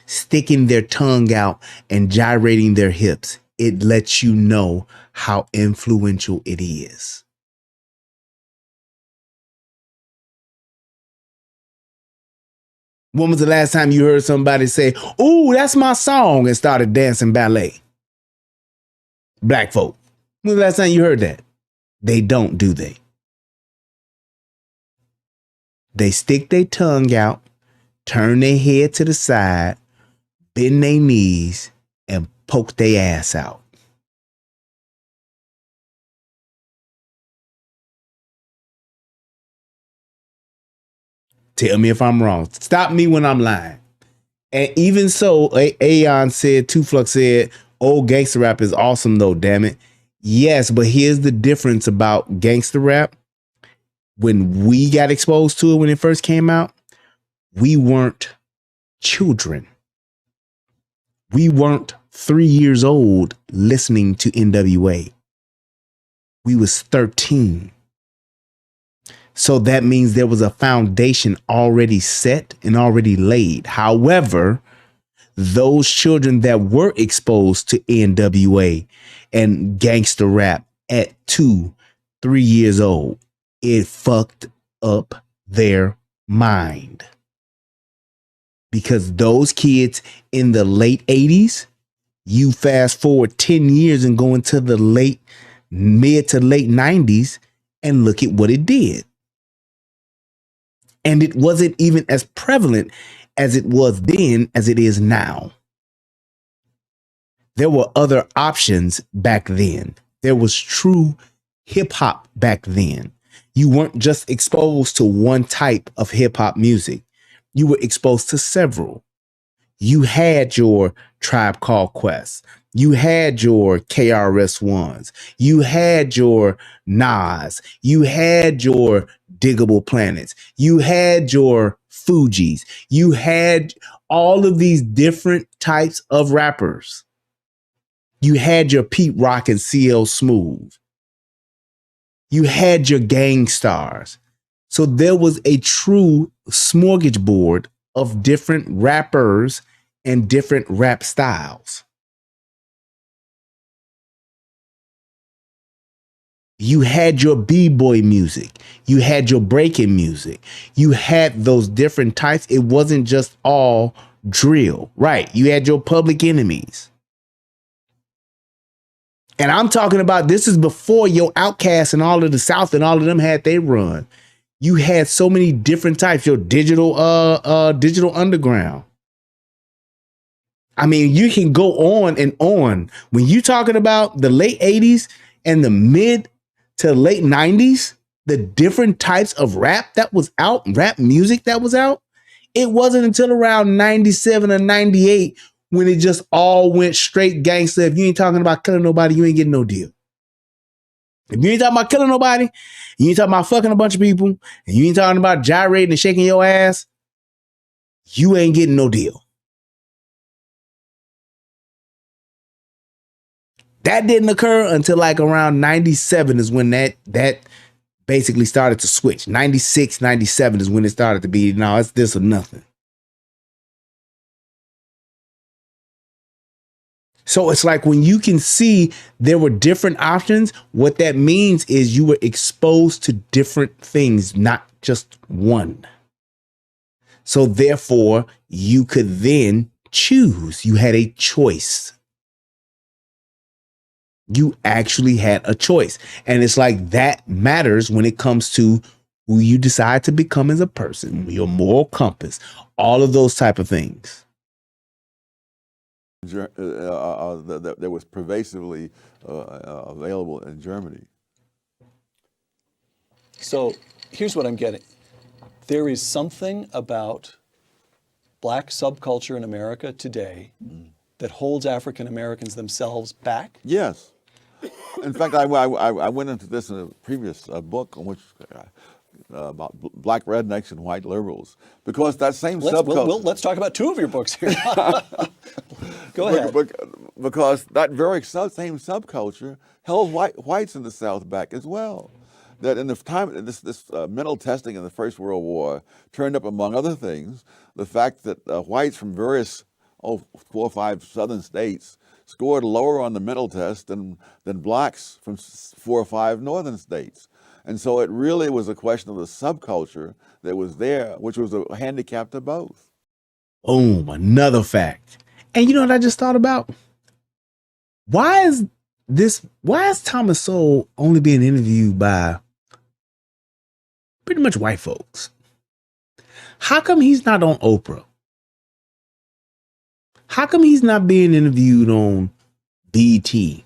sticking their tongue out and gyrating their hips. It lets you know how influential it is. When was the last time you heard somebody say, "Ooh, that's my song," and started dancing ballet? Black folk. When was the last time you heard that? They don't, do they? They stick their tongue out, turn their head to the side, bend their knees, and poke their ass out. Tell me if I'm wrong. Stop me when I'm lying. And even so, Aeon said, Tuflux said, old gangster rap is awesome though, damn it. Yes, but here's the difference about gangster rap. When we got exposed to it when it first came out, we weren't children. We weren't 3 years old listening to NWA. We was 13. So that means there was a foundation already set and already laid. However, those children that were exposed to NWA and gangster rap at 2, 3 years old, it fucked up their mind. Because those kids in the late 80s, you fast forward 10 years and go into the mid to late 90s and look at what it did. And it wasn't even as prevalent as it was then as it is now. There were other options back then. There was true hip hop back then. You weren't just exposed to one type of hip hop music. You were exposed to several. You had your Tribe Called Quest. You had your KRS-Ones. You had your Nas. You had your Diggable Planets. You had your Fugees. You had all of these different types of rappers. You had your Pete Rock and CL Smooth. You had your Gang Stars. So there was a true smorgasbord of different rappers and different rap styles. You had your b-boy music. You had your breaking music. You had those different types. It wasn't just all drill, right? You had your Public Enemies. And I'm talking about, this is before your Outkast and all of the South and all of them had their run. You had so many different types, your digital underground. I mean, you can go on and on. When you talking about the late 80s and the mid to late 90s, the different types of rap that was out, rap music that was out, it wasn't until around 97 or 98 when it just all went straight gangster. If you ain't talking about killing nobody, you ain't getting no deal. If you ain't talking about killing nobody, you ain't talking about fucking a bunch of people, and you ain't talking about gyrating and shaking your ass, you ain't getting no deal. That didn't occur until like around 97 is when that basically started to switch. 96, 97 is when it started to be, no, it's this or nothing. So it's like when you can see there were different options, what that means is you were exposed to different things, not just one. So therefore, you could then choose. You had a choice. You actually had a choice. And it's like that matters when it comes to who you decide to become as a person, your moral compass, all of those type of things. That was pervasively available in Germany. So here's what I'm getting. There is something about black subculture in America today that holds African Americans themselves back? Yes. In fact, I went into this in a previous book on which about black rednecks and white liberals, because that same subculture. Let's talk about two of your books here. Go ahead. Because that very same subculture held whites in the South back as well. That in the time this mental testing in the First World War turned up, among other things, the fact that whites from various 4 or 5 southern states scored lower on the mental test than blacks from 4 or 5 northern states. And so it really was a question of the subculture that was there, which was a handicap to both. Boom, another fact. And you know what I just thought about? Why is Thomas Sowell only being interviewed by pretty much white folks? How come he's not on Oprah? How come he's not being interviewed on BT?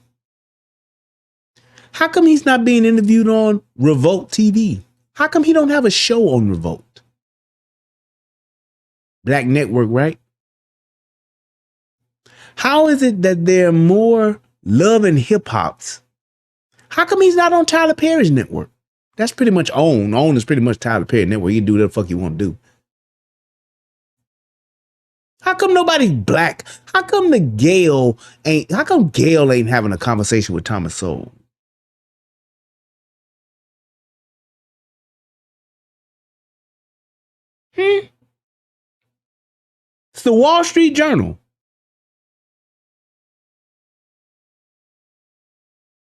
How come he's not being interviewed on Revolt TV? How come he don't have a show on Revolt? Black Network, right? How is it that there are more love and hip hops? How come he's not on Tyler Perry's network? That's pretty much OWN. OWN is pretty much Tyler Perry network. You can do whatever the fuck you want to do. How come nobody's black? How come Gail ain't having a conversation with Thomas Sowell? It's the Wall Street Journal.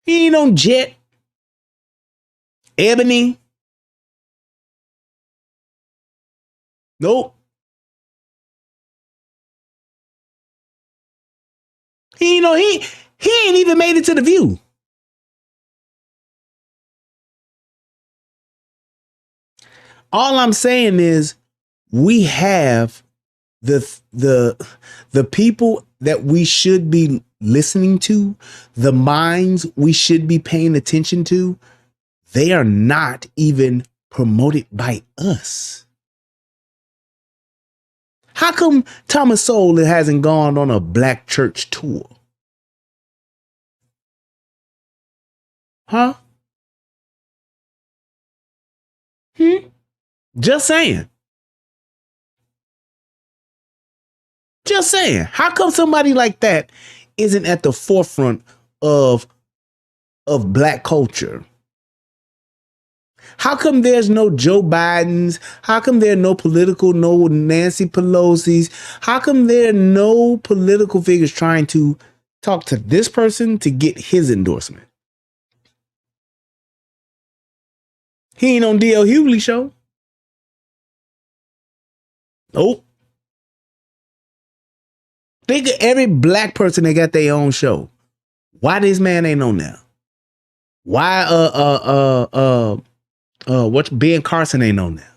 He ain't on Jet, Ebony. Nope. He ain't even made it to The View. All I'm saying is we have the people that we should be listening to, the minds we should be paying attention to. They are not even promoted by us. How come Thomas Sowell hasn't gone on a black church tour? Huh? Just saying. Just saying. How come somebody like that isn't at the forefront of black culture? How come there's no Joe Bidens? How come there are no Nancy Pelosi's? How come there are no political figures trying to talk to this person to get his endorsement? He ain't on D.L. Hughley's show. Nope. Think of every black person that got their own show. Why this man ain't on there? Why Ben Carson ain't on there?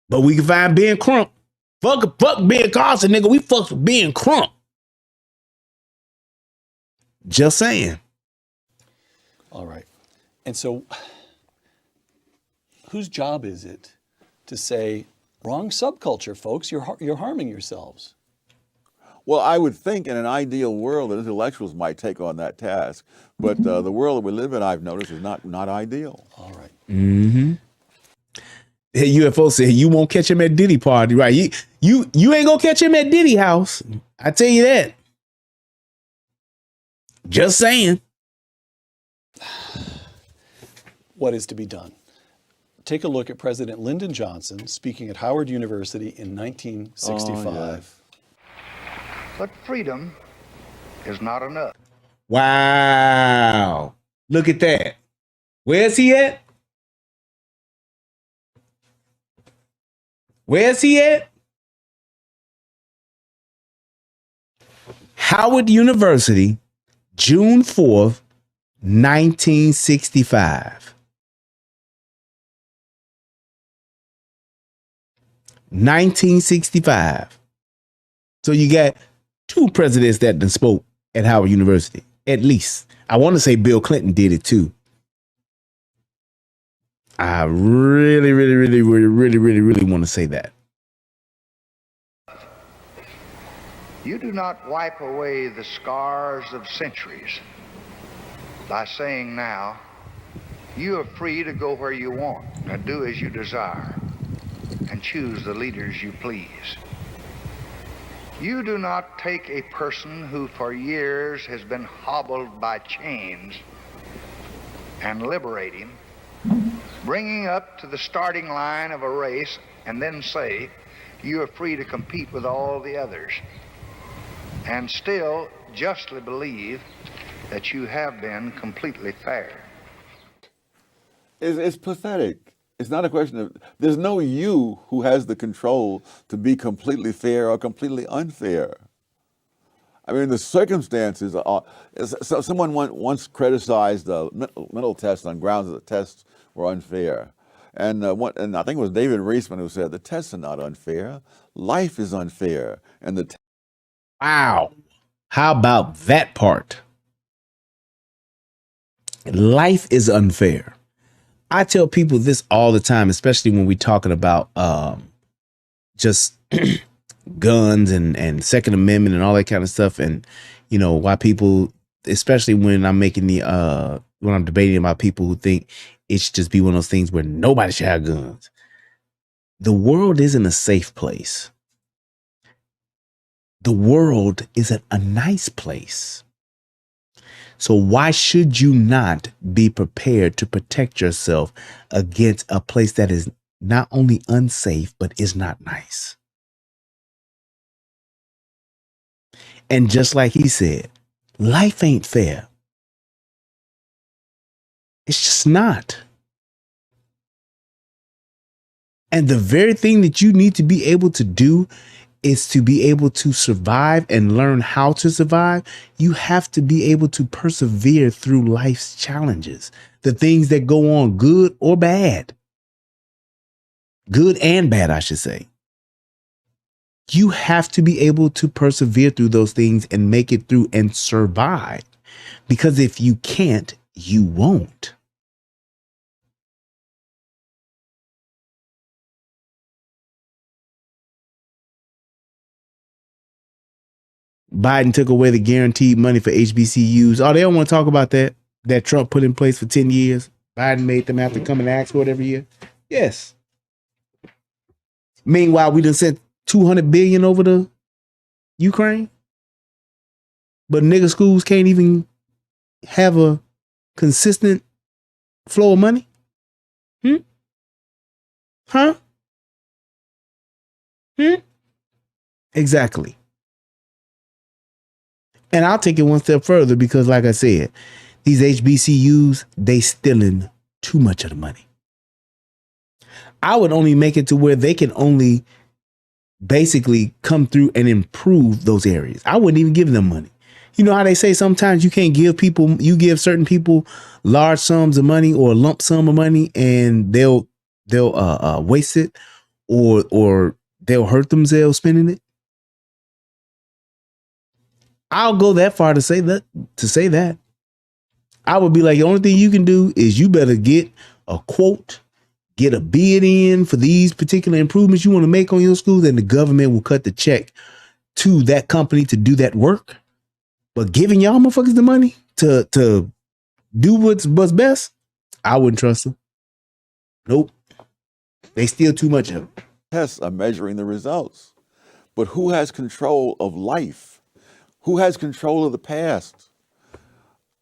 But we can find Ben Crump. Fuck Ben Carson, nigga. We fucked with Ben Crump. Just saying. All right. And so whose job is it to say, wrong subculture, folks, you're harming yourselves? Well, I would think in an ideal world that intellectuals might take on that task, but the world that we live in, I've noticed, is not ideal. All right. Mm-hmm. Hey, UFO said you won't catch him at Diddy party, right? You ain't gonna catch him at Diddy house. I tell you that. Just saying. What is to be done? Take a look at President Lyndon Johnson speaking at Howard University in 1965. Oh, yes. But freedom is not enough. Wow. Look at that. Where's he at? Howard University, June 4th, 1965. 1965. So you got two presidents that done spoke at Howard University, at least. I want to say Bill Clinton did it too. I really want to say that. You do not wipe away the scars of centuries by saying now, you are free to go where you want and do as you desire and choose the leaders you please. You do not take a person who for years has been hobbled by chains and liberate him, bring him up to the starting line of a race, and then say, you are free to compete with all the others, and still justly believe that you have been completely fair. It's pathetic. It's not a question of, there's no you who has the control to be completely fair or completely unfair. I mean, the circumstances are, so someone once criticized the mental tests on grounds that the tests were unfair. And I think it was David Reisman who said, the tests are not unfair. Life is unfair. And Wow. How about that part? Life is unfair. I tell people this all the time, especially when we're talking about just guns and Second Amendment and all that kind of stuff. And, you know, why people, especially when I'm making when I'm debating about people who think it should just be one of those things where nobody should have guns. The world isn't a safe place. The world isn't a nice place. So why should you not be prepared to protect yourself against a place that is not only unsafe, but is not nice? And just like he said, life ain't fair. It's just not. And the very thing that you need to be able to do is to be able to survive and learn how to survive. You have to be able to persevere through life's challenges, the things that go on, good or bad. Good and bad, I should say. You have to be able to persevere through those things and make it through and survive. Because if you can't, you won't. Biden took away the guaranteed money for HBCUs. Oh, they don't want to talk about that. That Trump put in place for 10 years. Biden made them have to come and ask for it every year. Yes. Meanwhile, we done sent $200 billion over to Ukraine. But nigga schools can't even have a consistent flow of money. Huh? Exactly. And I'll take it one step further because, like I said, these HBCUs, they stealing too much of the money. I would only make it to where they can only basically come through and improve those areas. I wouldn't even give them money. You know how they say sometimes you can't give people, you give certain people large sums of money or a lump sum of money and they'll waste it or they'll hurt themselves spending it. I'll go that far to say that. I would be like, the only thing you can do is you better get a quote, get a bid in for these particular improvements you want to make on your schools, and the government will cut the check to that company to do that work. But giving y'all motherfuckers the money to do what's best, I wouldn't trust them. Nope. They steal too much of it. tests are measuring the results. But who has control of life? Who has control of the past?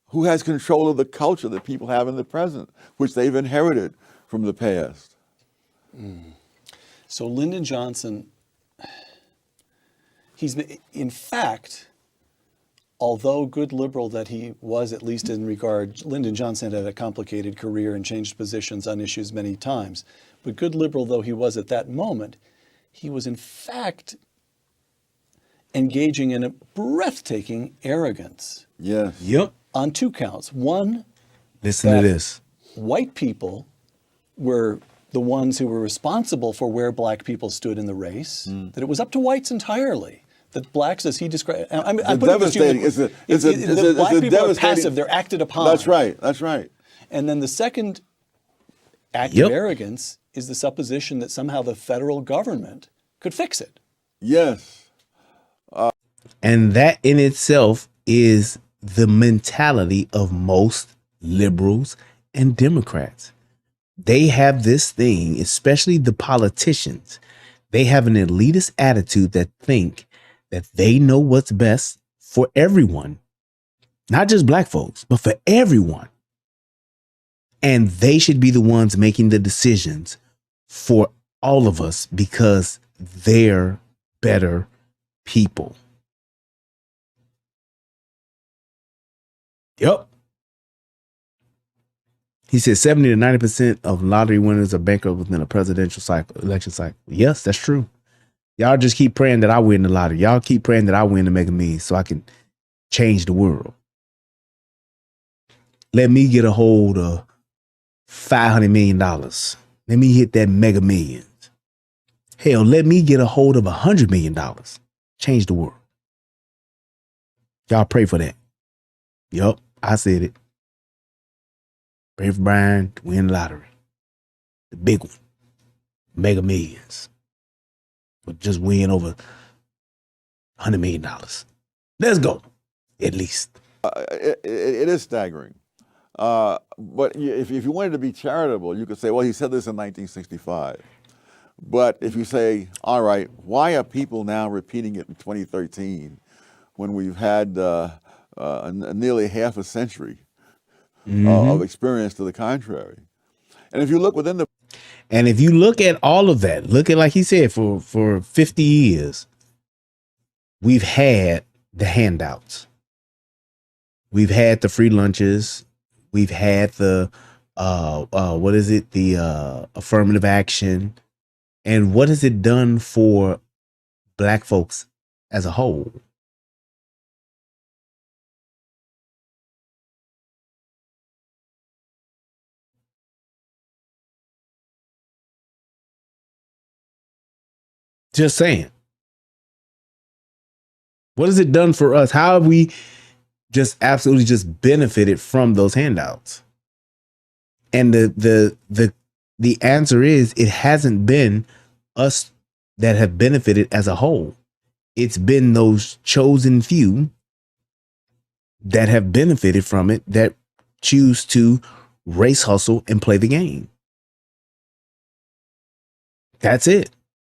Who has control of the culture that people have in the present, which they've inherited from the past? So Lyndon Johnson, in fact, although good liberal that he was, at least in regard, Lyndon Johnson had a complicated career and changed positions on issues many times. But good liberal though he was at that moment, he was in fact engaging in a breathtaking arrogance Yes. Yep. on two counts. One, Listen to this. white people were the ones who were responsible for where black people stood in the race, that it was up to whites entirely. That blacks, as he described, I'm putting this to you, devastating. the black people are devastating- passive, they're acted upon. That's right. That's right. And then the second act Yep. of arrogance is the supposition that somehow the federal government could fix it. Yes. And that in itself is the mentality of most liberals and Democrats. They have this thing, especially the politicians. They have an elitist attitude that think that they know what's best for everyone, not just black folks, but for everyone. And they should be the ones making the decisions for all of us because they're better people. Yep. He said 70 to 90% of lottery winners are bankrupt within a presidential election cycle. Yes, that's true. Y'all just keep praying that I win the lottery. Y'all keep praying that I win the Mega Millions so I can change the world. Let me get a hold of $500 million. Let me hit that Mega Millions. Hell, let me get a hold of $100 million. Change the world. Y'all pray for that. Yup, I said it. Pray for Brian to win the lottery. The big one. Mega Millions. But just win over $100 million. Let's go. At least. It is staggering. But if you wanted to be charitable, you could say, well, he said this in 1965. But if you say, all right, why are people now repeating it in 2013 when we've had nearly half a century of experience to the contrary? And if you look within the... And if you look at all of that, look at, like he said, for 50 years, we've had the handouts. We've had the free lunches. We've had the, the affirmative action. And what has it done for black folks as a whole? Just saying. What has it done for us? How have we just absolutely just benefited from those handouts? And the answer is it hasn't been us that have benefited as a whole. It's been those chosen few that have benefited from it that choose to race hustle and play the game. That's it.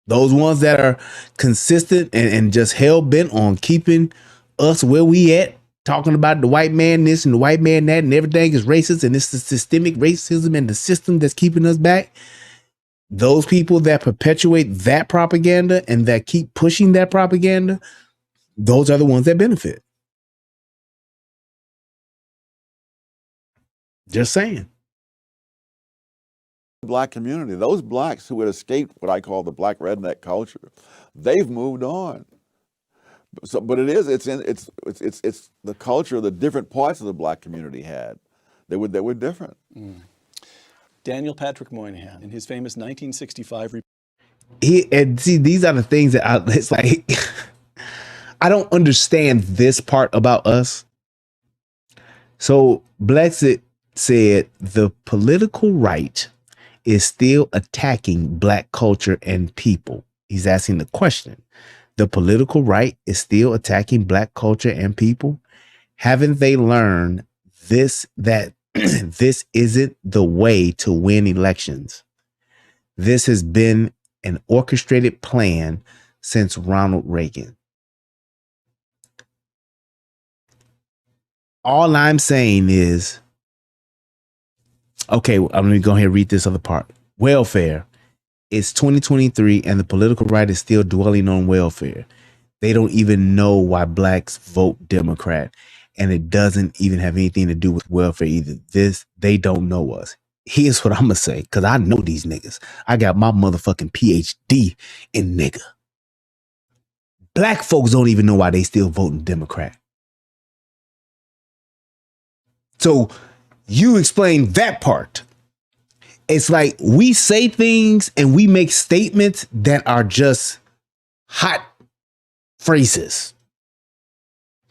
Those ones that are consistent and just hell bent on keeping us where we at, talking about the white man this and the white man that and everything is racist and it's the systemic racism and the system that's keeping us back. Those people that perpetuate that propaganda and that keep pushing that propaganda, those are the ones that benefit. Just saying. Black community, those blacks who had escaped what I call the black redneck culture, they've moved on. So, but it's the culture the different parts of the black community had. They were different. Daniel Patrick Moynihan, in his famous 1965 report. And see, these are the things that it's like, I don't understand this part about us. So Blexit said the political right is still attacking black culture and people. He's asking the question. The political right is still attacking black culture and people. Haven't they learned that this isn't the way to win elections? This has been an orchestrated plan since Ronald Reagan. All I'm saying is, okay, I'm going to go ahead and read this other part. Welfare. It's 2023 and the political right is still dwelling on welfare. They don't even know why blacks vote Democrat, and it doesn't even have anything to do with welfare either. They don't know us. Here's what I'm going to say, because I know these niggas. I got my motherfucking PhD in nigga. Black folks don't even know why they still voting Democrat. So you explain that part. It's like we say things and we make statements that are just hot phrases.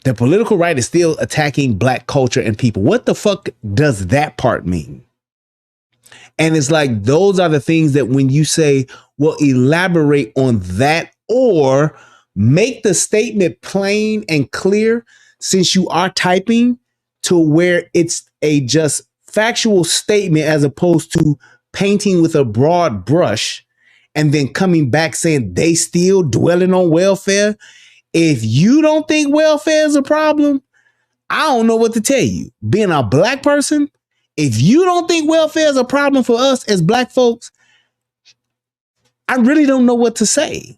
The political right is still attacking black culture and people. What the fuck does that part mean? And it's like, those are the things that when you say, well, elaborate on that or make the statement plain and clear, since you are typing, to where it's a just factual statement as opposed to painting with a broad brush and then coming back saying they still dwelling on welfare. If you don't think welfare is a problem, I don't know what to tell you. Being a black person, if you don't think welfare is a problem for us as black folks, I really don't know what to say.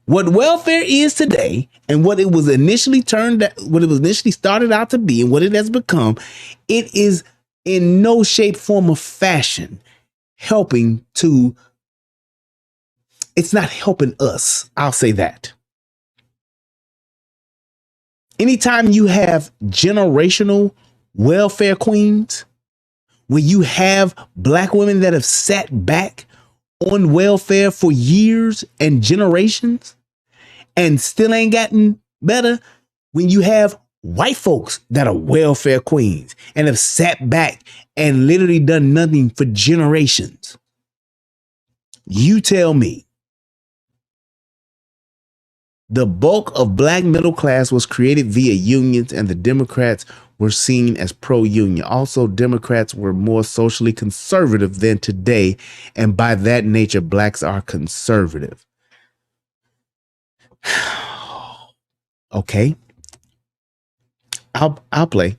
What welfare is today and what it was initially started out to be and what it has become, it is in no shape, form, or fashion it's not helping us. I'll say that. Anytime you have generational welfare queens, when you have black women that have sat back on welfare for years and generations and still ain't gotten better, when you have white folks that are welfare queens and have sat back and literally done nothing for generations, you tell me. The bulk of black middle class was created via unions, and the Democrats were seen as pro-union. Also, Democrats were more socially conservative than today, and by that nature, blacks are conservative. Okay. I'll play.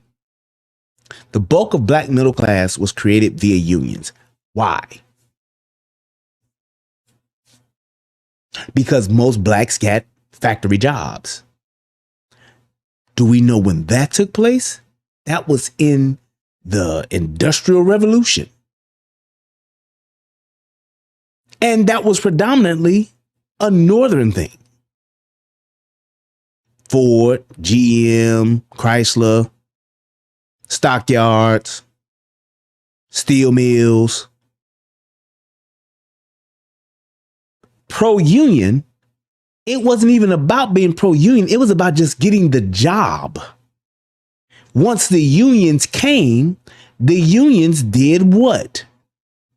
The bulk of black middle class was created via unions. Why? Because most blacks got factory jobs. Do we know when that took place? That was in the Industrial Revolution. And that was predominantly a northern thing. Ford, GM, Chrysler, stockyards, steel mills. Pro-union, it wasn't even about being pro-union. It was about just getting the job. Once the unions came, the unions did what?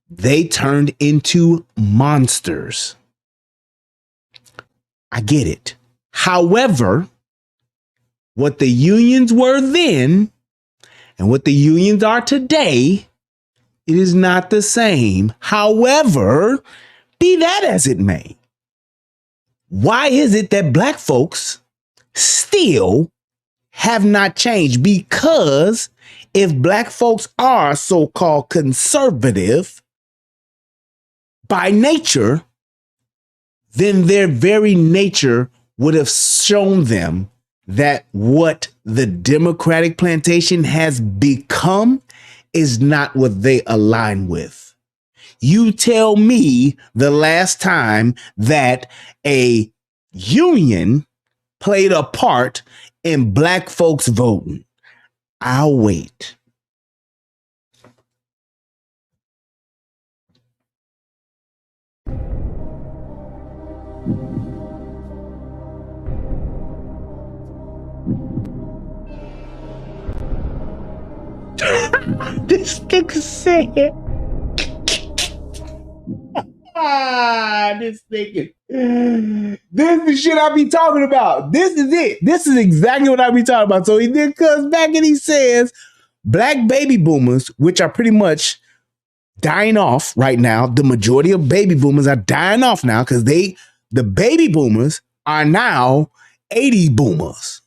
They turned into monsters. I get it. However, what the unions were then and what the unions are today, it is not the same. However, be that as it may, why is it that black folks still have not changed? Because if black folks are so-called conservative by nature, then their very nature would have shown them that what the Democratic plantation has become is not what they align with. You tell me the last time that a union played a part in black folks voting. I'll wait. This nigga said. This nigga. This is the shit I be talking about. This is it. This is exactly what I be talking about. So he then comes back and he says, black baby boomers, which are pretty much dying off right now. The majority of baby boomers are dying off now because the baby boomers are now 80s boomers.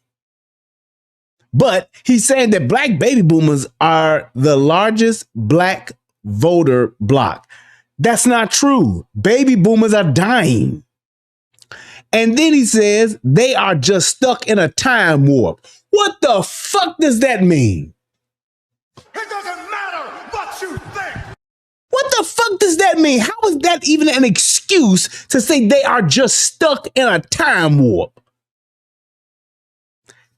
But he's saying that black baby boomers are the largest black voter bloc. That's not true. Baby boomers are dying. And then he says they are just stuck in a time warp. What the fuck does that mean? It doesn't matter what you think. What the fuck does that mean? How is that even an excuse to say they are just stuck in a time warp?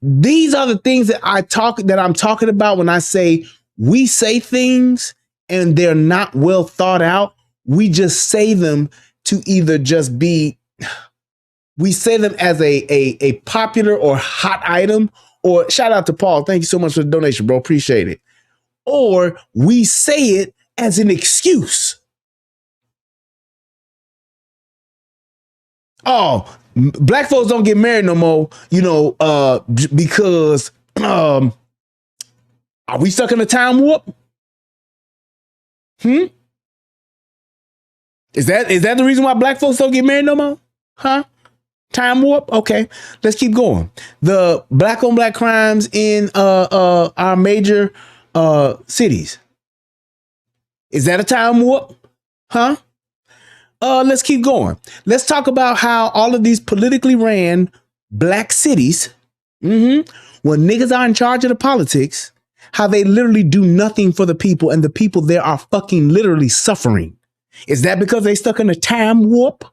These are the things that I'm talking about when I say we say things and they're not well thought out. We just say them to either just be, we say them as a popular or hot item, or shout out to Paul. Thank you so much for the donation, bro. Appreciate it. Or we say it as an excuse. Oh, black folks don't get married no more, because are we stuck in a time warp? Is that the reason why black folks don't get married no more? Huh? Time warp? Okay, let's keep going. The black on black crimes in our major cities. Is that a time warp? Huh? Let's keep going. Let's talk about how all of these politically ran black cities, when niggas are in charge of the politics, how they literally do nothing for the people, and the people there are fucking literally suffering. Is that because they stuck in a time warp?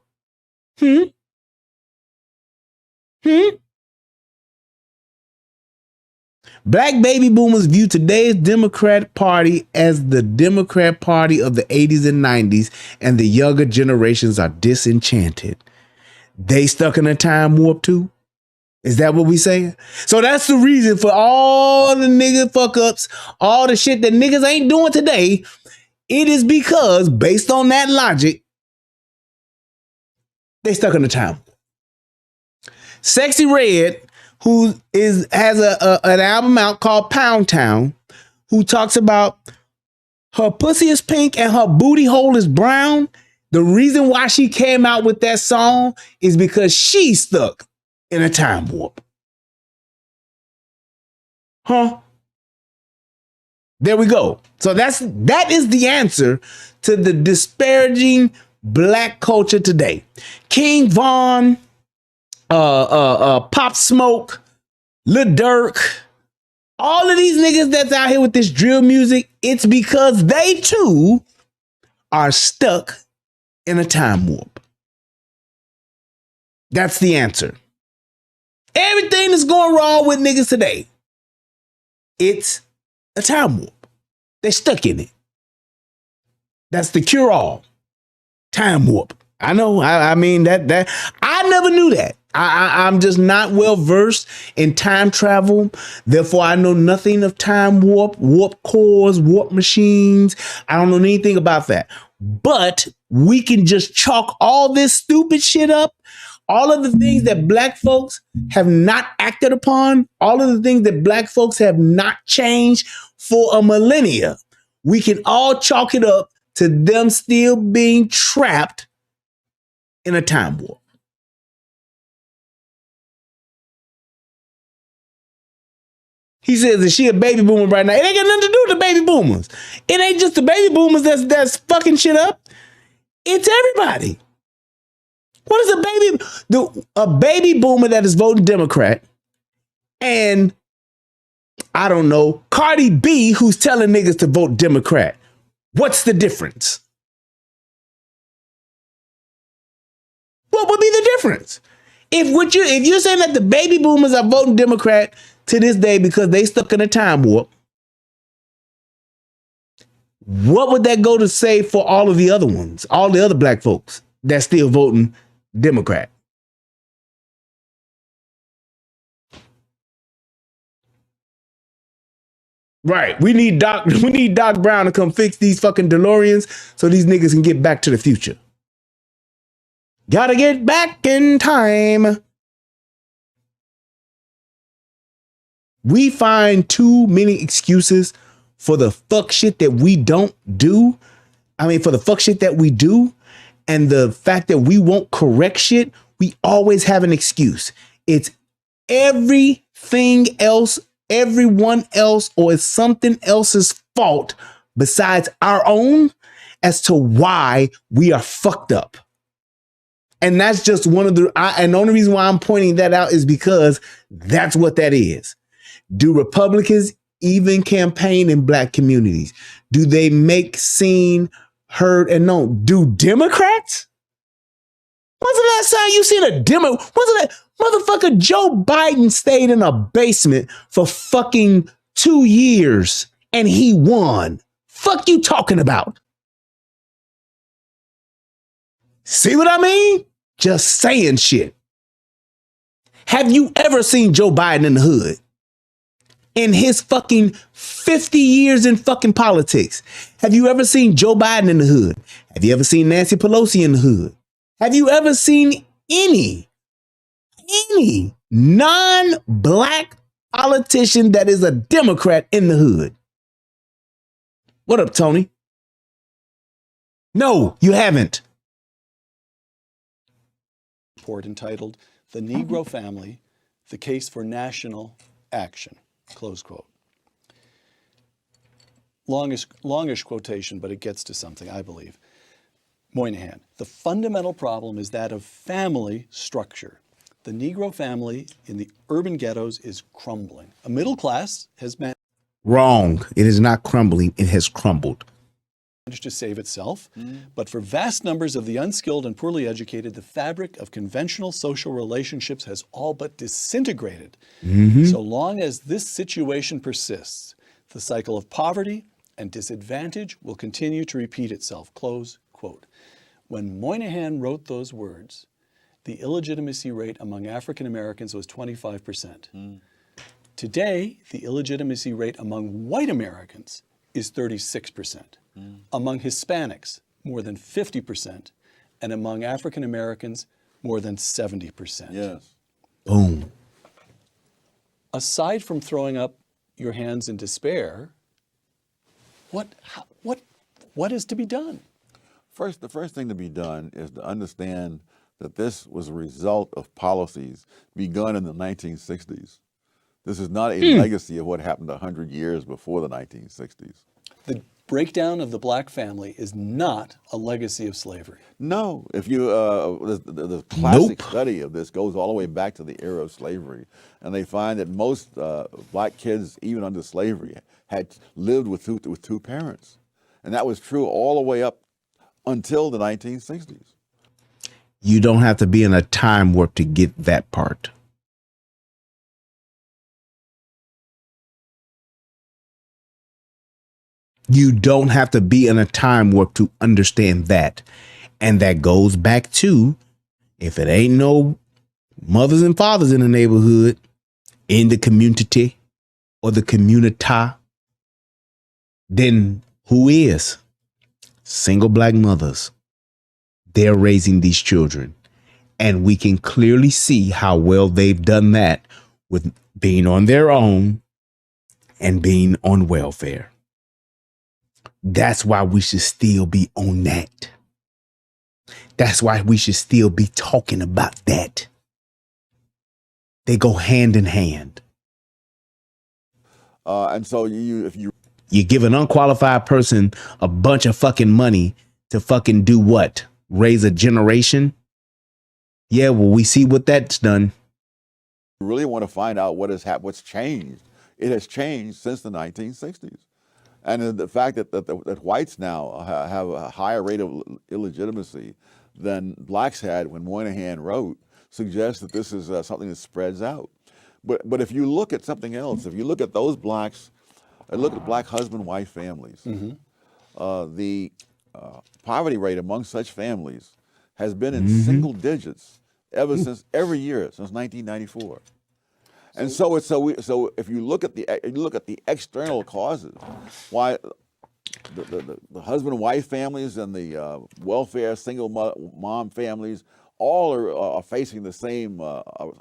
Black baby boomers view today's Democratic Party as the Democrat Party of the 80s and 90s, and the younger generations are disenchanted. They stuck in a time warp too? Is that what we saying? So that's the reason for all the nigga fuck ups, all the shit that niggas ain't doing today. It is because, based on that logic, they stuck in a time warp. Sexy Red, who has an album out called Pound Town, who talks about her pussy is pink and her booty hole is brown. The reason why she came out with that song is because she's stuck in a time warp. Huh? There we go. So that is the answer to the disparaging black culture today. King Von, Pop Smoke, Lil Durk, all of these niggas that's out here with this drill music, it's because they too are stuck in a time warp. That's the answer. Everything that's going wrong with niggas today, it's a time warp. They're stuck in it. That's the cure-all. Time warp. I know. I mean that I never knew that. I'm just not well versed in time travel. Therefore, I know nothing of time warp, warp cores, warp machines. I don't know anything about that. But we can just chalk all this stupid shit up. All of the things that black folks have not acted upon, all of the things that black folks have not changed for a millennia, we can all chalk it up to them still being trapped in a time warp. He says that she a baby boomer right now. It ain't got nothing to do with the baby boomers. It ain't just the baby boomers that's fucking shit up. It's everybody. What is a baby boomer that is voting Democrat, and I don't know, Cardi B who's telling niggas to vote Democrat? What's the difference? What would be the difference? If you're saying that the baby boomers are voting Democrat to this day because they stuck in a time warp, what would that go to say for all of the other ones, all the other black folks that's still voting Democrat? Right. We need Doc Brown to come fix these fucking DeLoreans so these niggas can get back to the future. Gotta get back in time. We find too many excuses for the fuck shit that we don't do. I mean, for the fuck shit that we do, and the fact that we won't correct shit, we always have an excuse. It's everything else, everyone else, or it's something else's fault besides our own as to why we are fucked up. And that's just one of and the only reason why I'm pointing that out is because that's what that is. Do Republicans even campaign in black communities? Do they make seen heard, and known. Do Democrats? When's the last time you seen a demo? When's the last motherfucker Joe Biden stayed in a basement for fucking 2 years and he won? Fuck you talking about? See what I mean? Just saying shit. Have you ever seen Joe Biden in the hood? In his fucking 50 years in fucking politics. Have you ever seen Joe Biden in the hood? Have you ever seen Nancy Pelosi in the hood? Have you ever seen any non-black politician that is a Democrat in the hood? What up, Tony? No, you haven't. Report entitled, "The Negro Family, the Case for National Action," close quote. Longish quotation, but it gets to something, I believe. Moynihan, "The fundamental problem is that of family structure. The Negro family in the urban ghettos is crumbling. A middle class has managed Wrong. It is not crumbling. It has crumbled. to save itself, but for vast numbers of the unskilled and poorly educated, the fabric of conventional social relationships has all but disintegrated. So long as this situation persists, the cycle of poverty and disadvantage will continue to repeat itself," close quote. When Moynihan wrote those words, the illegitimacy rate among African Americans was 25%. Today, the illegitimacy rate among white Americans is 36%. Among Hispanics, more than 50%, and among African Americans, more than 70%. Yes. Boom. Aside from throwing up your hands in despair, what is to be done? The first thing to be done is to understand that this was a result of policies begun in the 1960s. This is not a legacy of what happened 100 years before the 1960s. The breakdown of the black family is not a legacy of slavery. No, if you the classic study of this goes all the way back to the era of slavery, and they find that most black kids, even under slavery, had lived with two parents, and that was true all the way up until the 1960s. You don't have to be in a time warp to get that part. You don't have to be in a time warp to understand that. And that goes back to, if it ain't no mothers and fathers in the neighborhood, in the community or the communita, then who is? Single black mothers. They're raising these children. And we can clearly see how well they've done that with being on their own and being on welfare. That's why we should still be on that. That's why we should still be talking about that. They go hand in hand. And so if you give an unqualified person a bunch of fucking money to fucking do what? Raise a generation? Yeah, well, we see what that's done. really want to find out what has happened, what's changed, it has changed since the 1960s. And the fact that whites now have a higher rate of illegitimacy than blacks had when Moynihan wrote suggests that this is something that spreads out. But if you look at something else, if you look at those blacks, and look at black husband-wife families, the poverty rate among such families has been in single digits every year since 1994. And so if you look at the external causes, why the husband and wife families and the welfare single mom families all are facing the same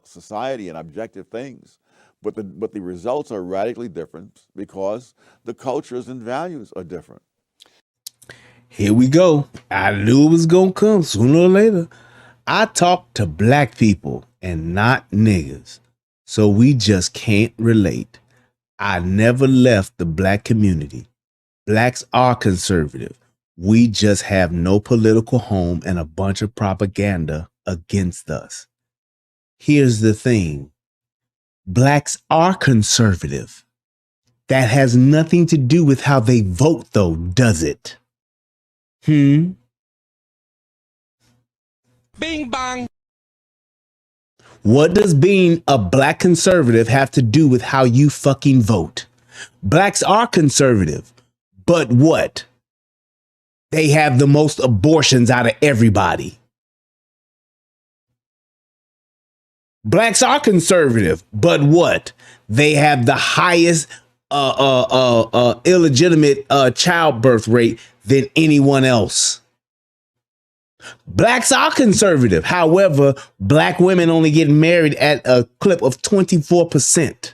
society and objective things, but the results are radically different because the cultures and values are different. Here we go. I knew it was gonna come sooner or later. I talk to black people and not niggas, so we just can't relate. I never left the black community. Blacks are conservative. We just have no political home and a bunch of propaganda against us. Here's the thing. Blacks are conservative. That has nothing to do with how they vote, though, does it? Bing bang. What does being a black conservative have to do with how you fucking vote? Blacks are conservative, but what? They have the most abortions out of everybody. Blacks are conservative, but what? They have the highest illegitimate childbirth rate than anyone else. Blacks are conservative. However, black women only get married at a clip of 24%.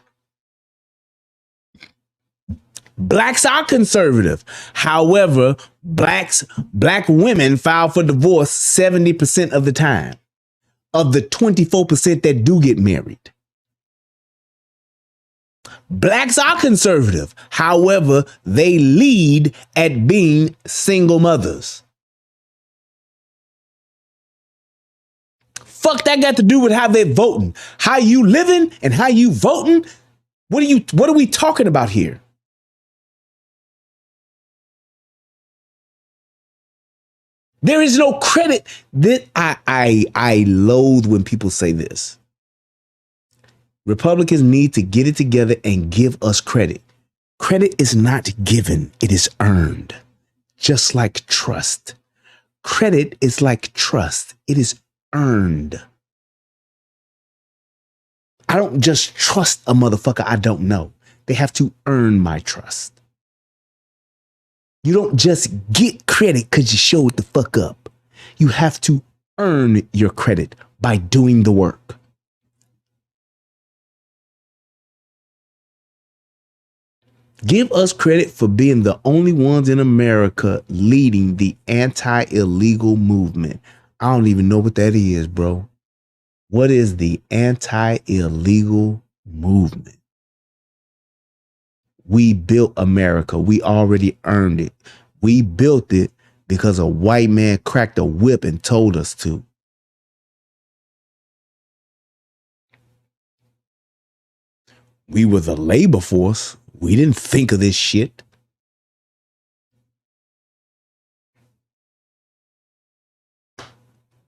Blacks are conservative. However, black women file for divorce 70% of the time of the 24% that do get married. Blacks are conservative. However, they lead at being single mothers. Fuck that got to do with how they're voting. How you living and how you voting? What are we talking about here? There is no credit. That I loathe when people say this. Republicans need to get it together and give us credit. Credit is not given, it is earned. Just like trust. Credit is like trust. It is earned. I don't just trust a motherfucker I don't know. They have to earn my trust. You don't just get credit because you showed the fuck up. You have to earn your credit by doing the work. Give us credit for being the only ones in America leading the anti-illegal movement. I don't even know what that is, bro. What is the anti-illegal movement? We built America. We already earned it. We built it because a white man cracked a whip and told us to. We were the labor force. We didn't think of this shit.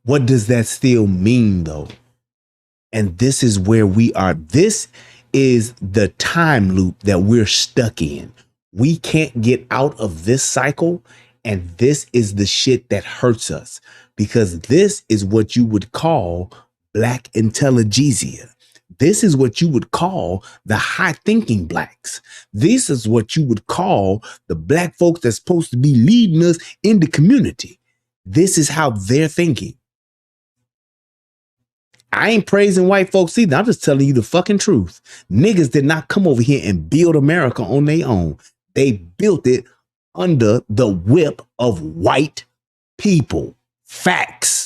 What does that still mean, though? And this is where we are. This is the time loop that we're stuck in. We can't get out of this cycle. And this is the shit that hurts us, because this is what you would call black intelligentsia. This is what you would call the high thinking blacks. This is what you would call the black folks that's supposed to be leading us in the community. This is how they're thinking. I ain't praising white folks either. I'm just telling you the fucking truth. Niggas did not come over here and build America on their own. They built it under the whip of white people. Facts.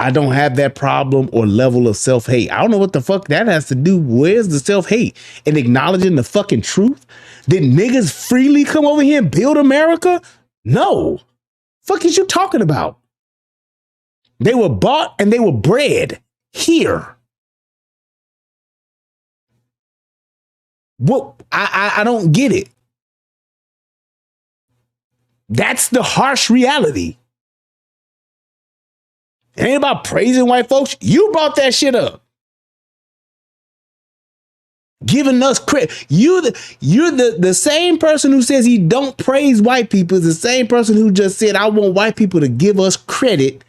I don't have that problem or level of self-hate. I don't know what the fuck that has to do. Where's the self-hate? And acknowledging the fucking truth? Did niggas freely come over here and build America? No. Fuck is you talking about? They were bought and they were bred here. Well, I don't get it. That's the harsh reality. It ain't about praising white folks. You brought that shit up. Giving us credit. You're the same person who says he don't praise white people is the same person who just said, I want white people to give us credit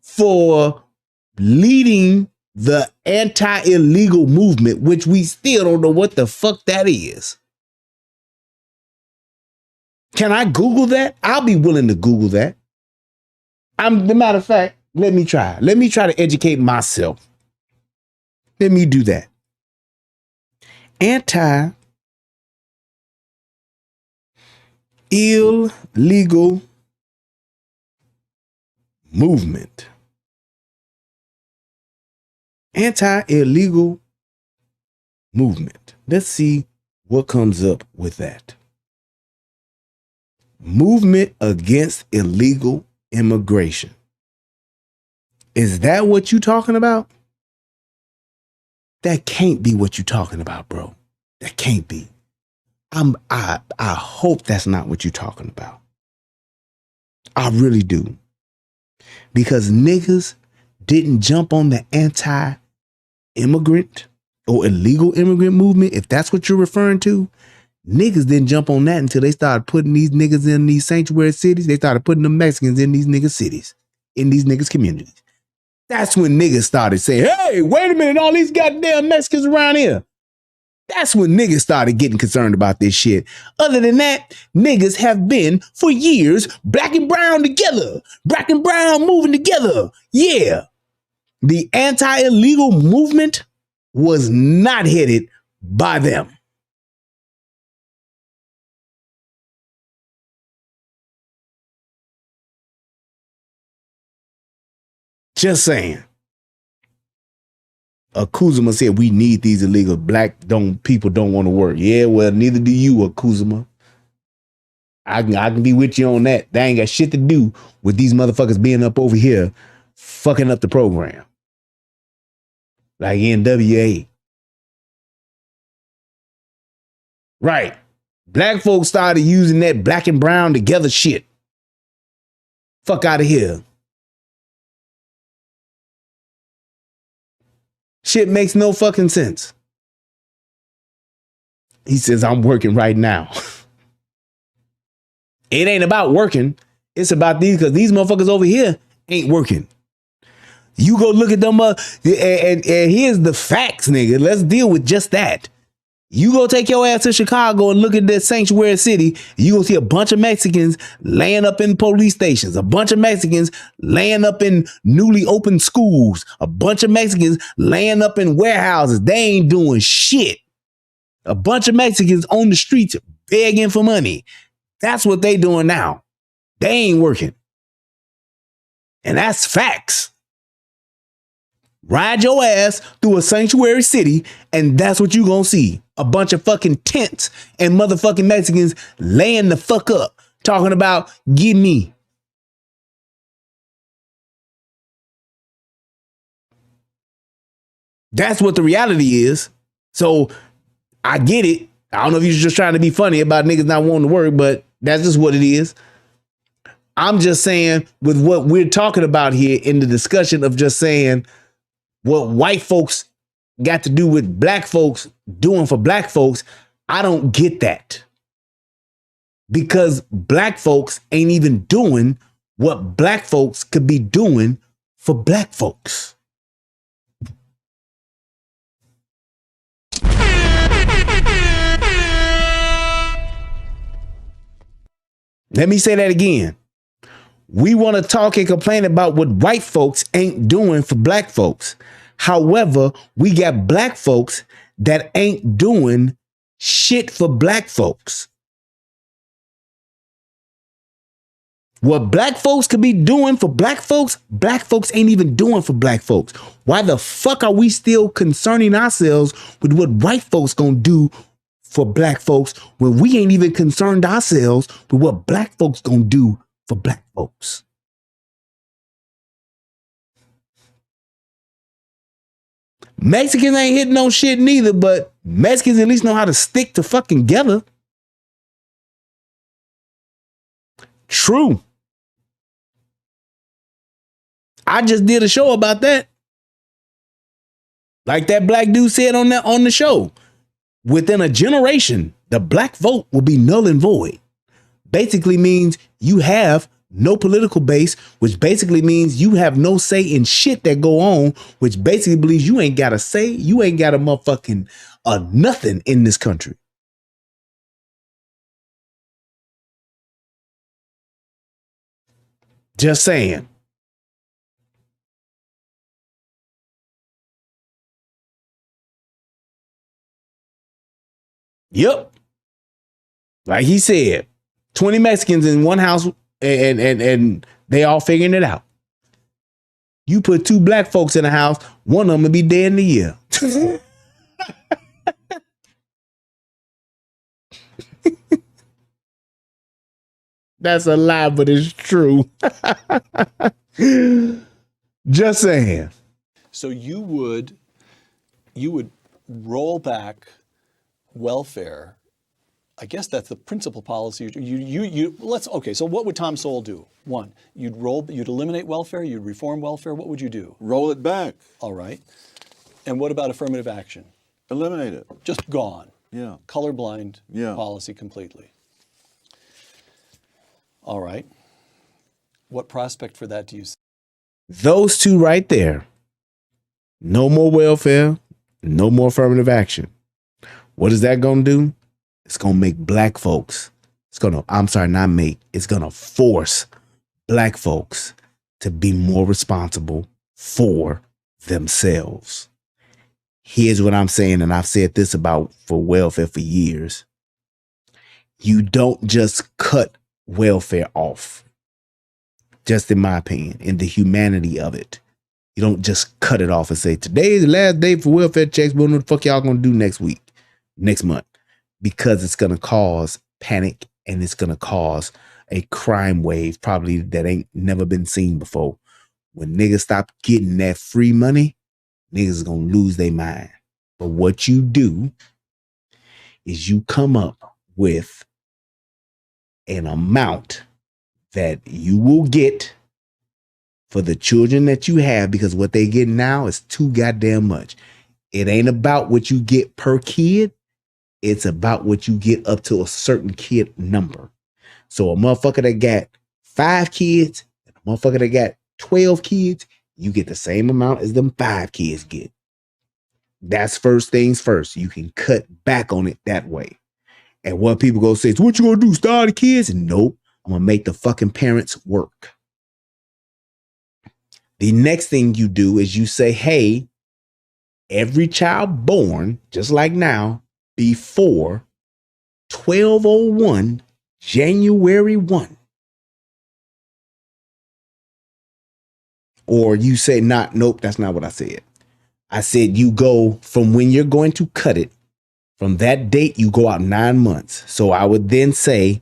for leading the anti-illegal movement, which we still don't know what the fuck that is. Can I Google that? I'll be willing to Google that. The matter of fact, let me try. Let me try to educate myself. Let me do that. Anti-illegal movement. Anti-illegal movement. Let's see what comes up with that. Movement against illegal immigration. Is that what you talking about? That can't be what you're talking about, bro. That can't be. I hope that's not what you're talking about. I really do. Because niggas didn't jump on the anti-immigrant or illegal immigrant movement, if that's what you're referring to. Niggas didn't jump on that until they started putting these niggas in these sanctuary cities. They started putting the Mexicans in these niggas cities, in these niggas communities. That's when niggas started saying, hey, wait a minute, all these goddamn Mexicans around here. That's when niggas started getting concerned about this shit. Other than that, niggas have been for years black and brown together. Black and brown moving together. Yeah. The anti-illegal movement was not headed by them. Just saying. Akuzuma said we need these illegal black people don't want to work. Yeah, well, neither do you, Akuzuma. I can be with you on that. They ain't got shit to do with these motherfuckers being up over here fucking up the program. Like NWA. Right. Black folks started using that black and brown together shit. Fuck out of here. Shit makes no fucking sense. He says, I'm working right now. It ain't about working. It's about these, because these motherfuckers over here ain't working. You go look at them and here's the facts, nigga. Let's deal with just that. You go take your ass to Chicago and look at that sanctuary city. You gonna see a bunch of Mexicans laying up in police stations, a bunch of Mexicans laying up in newly opened schools, a bunch of Mexicans laying up in warehouses. They ain't doing shit. A bunch of Mexicans on the streets begging for money. That's what they doing now. They ain't working. And that's facts. Ride your ass through a sanctuary city, and that's what you gonna see. A bunch of fucking tents and motherfucking Mexicans laying the fuck up, talking about, give me. That's what the reality is. So I get it. I don't know if you're just trying to be funny about niggas not wanting to work, but that's just what it is. I'm just saying, with what we're talking about here in the discussion of just saying what white folks got to do with black folks doing for black folks, I don't get that. Because black folks ain't even doing what black folks could be doing for black folks. Let me say that again. We want to talk and complain about what white folks ain't doing for black folks. However, we got black folks that ain't doing shit for black folks. What black folks could be doing for black folks ain't even doing for black folks. Why the fuck are we still concerning ourselves with what white folks gonna do for black folks when we ain't even concerned ourselves with what black folks gonna do for black folks? Mexicans ain't hitting no shit neither, but Mexicans at least know how to stick to fucking together. True. I just did a show about that. Like that black dude said on the show. Within a generation, the black vote will be null and void. Basically means you have no political base, which basically means you have no say in shit that go on, which basically believes you ain't got a say, you ain't got a motherfucking nothing in this country. Just saying. Yep. Like he said, 20 Mexicans in one house and they all figuring it out. You put two black folks in a house, one of them will be dead in a year. That's a lie, but it's true. Just saying. So you would you would roll back welfare. I guess that's the principal policy. Okay, so what would Tom Sowell do? One, you'd eliminate welfare, you'd reform welfare. What would you do? Roll it back. All right. And what about affirmative action? Eliminate it. Just gone. Yeah. Colorblind Yeah. policy completely. All right. What prospect for that do you see? Those two right there. No more welfare, no more affirmative action. What is that going to do? It's going to make black folks, it's going to force black folks to be more responsible for themselves. Here's what I'm saying, and I've said this about for welfare for years. You don't just cut welfare off, just in my opinion, in the humanity of it. You don't just cut it off and say, today is the last day for welfare checks. What the fuck y'all going to do next month? Because it's going to cause panic and it's going to cause a crime wave probably that ain't never been seen before. When niggas stop getting that free money, niggas is going to lose their mind. But what you do is you come up with an amount that you will get for the children that you have, because what they get now is too goddamn much. It ain't about what you get per kid. It's about what you get up to a certain kid number. So a motherfucker that got 5 kids and a motherfucker that got 12 kids, you get the same amount as them 5 kids get. That's first things first. You can cut back on it that way. And what people go say is, what you gonna do, starve the kids? Nope. I'm gonna make the fucking parents work. The next thing you do is you say, hey, every child born, just like now, before 1201 January 1. Or you say, nope, that's not what I said. I said you go from when you're going to cut it, from that date, you go out 9 months. So I would then say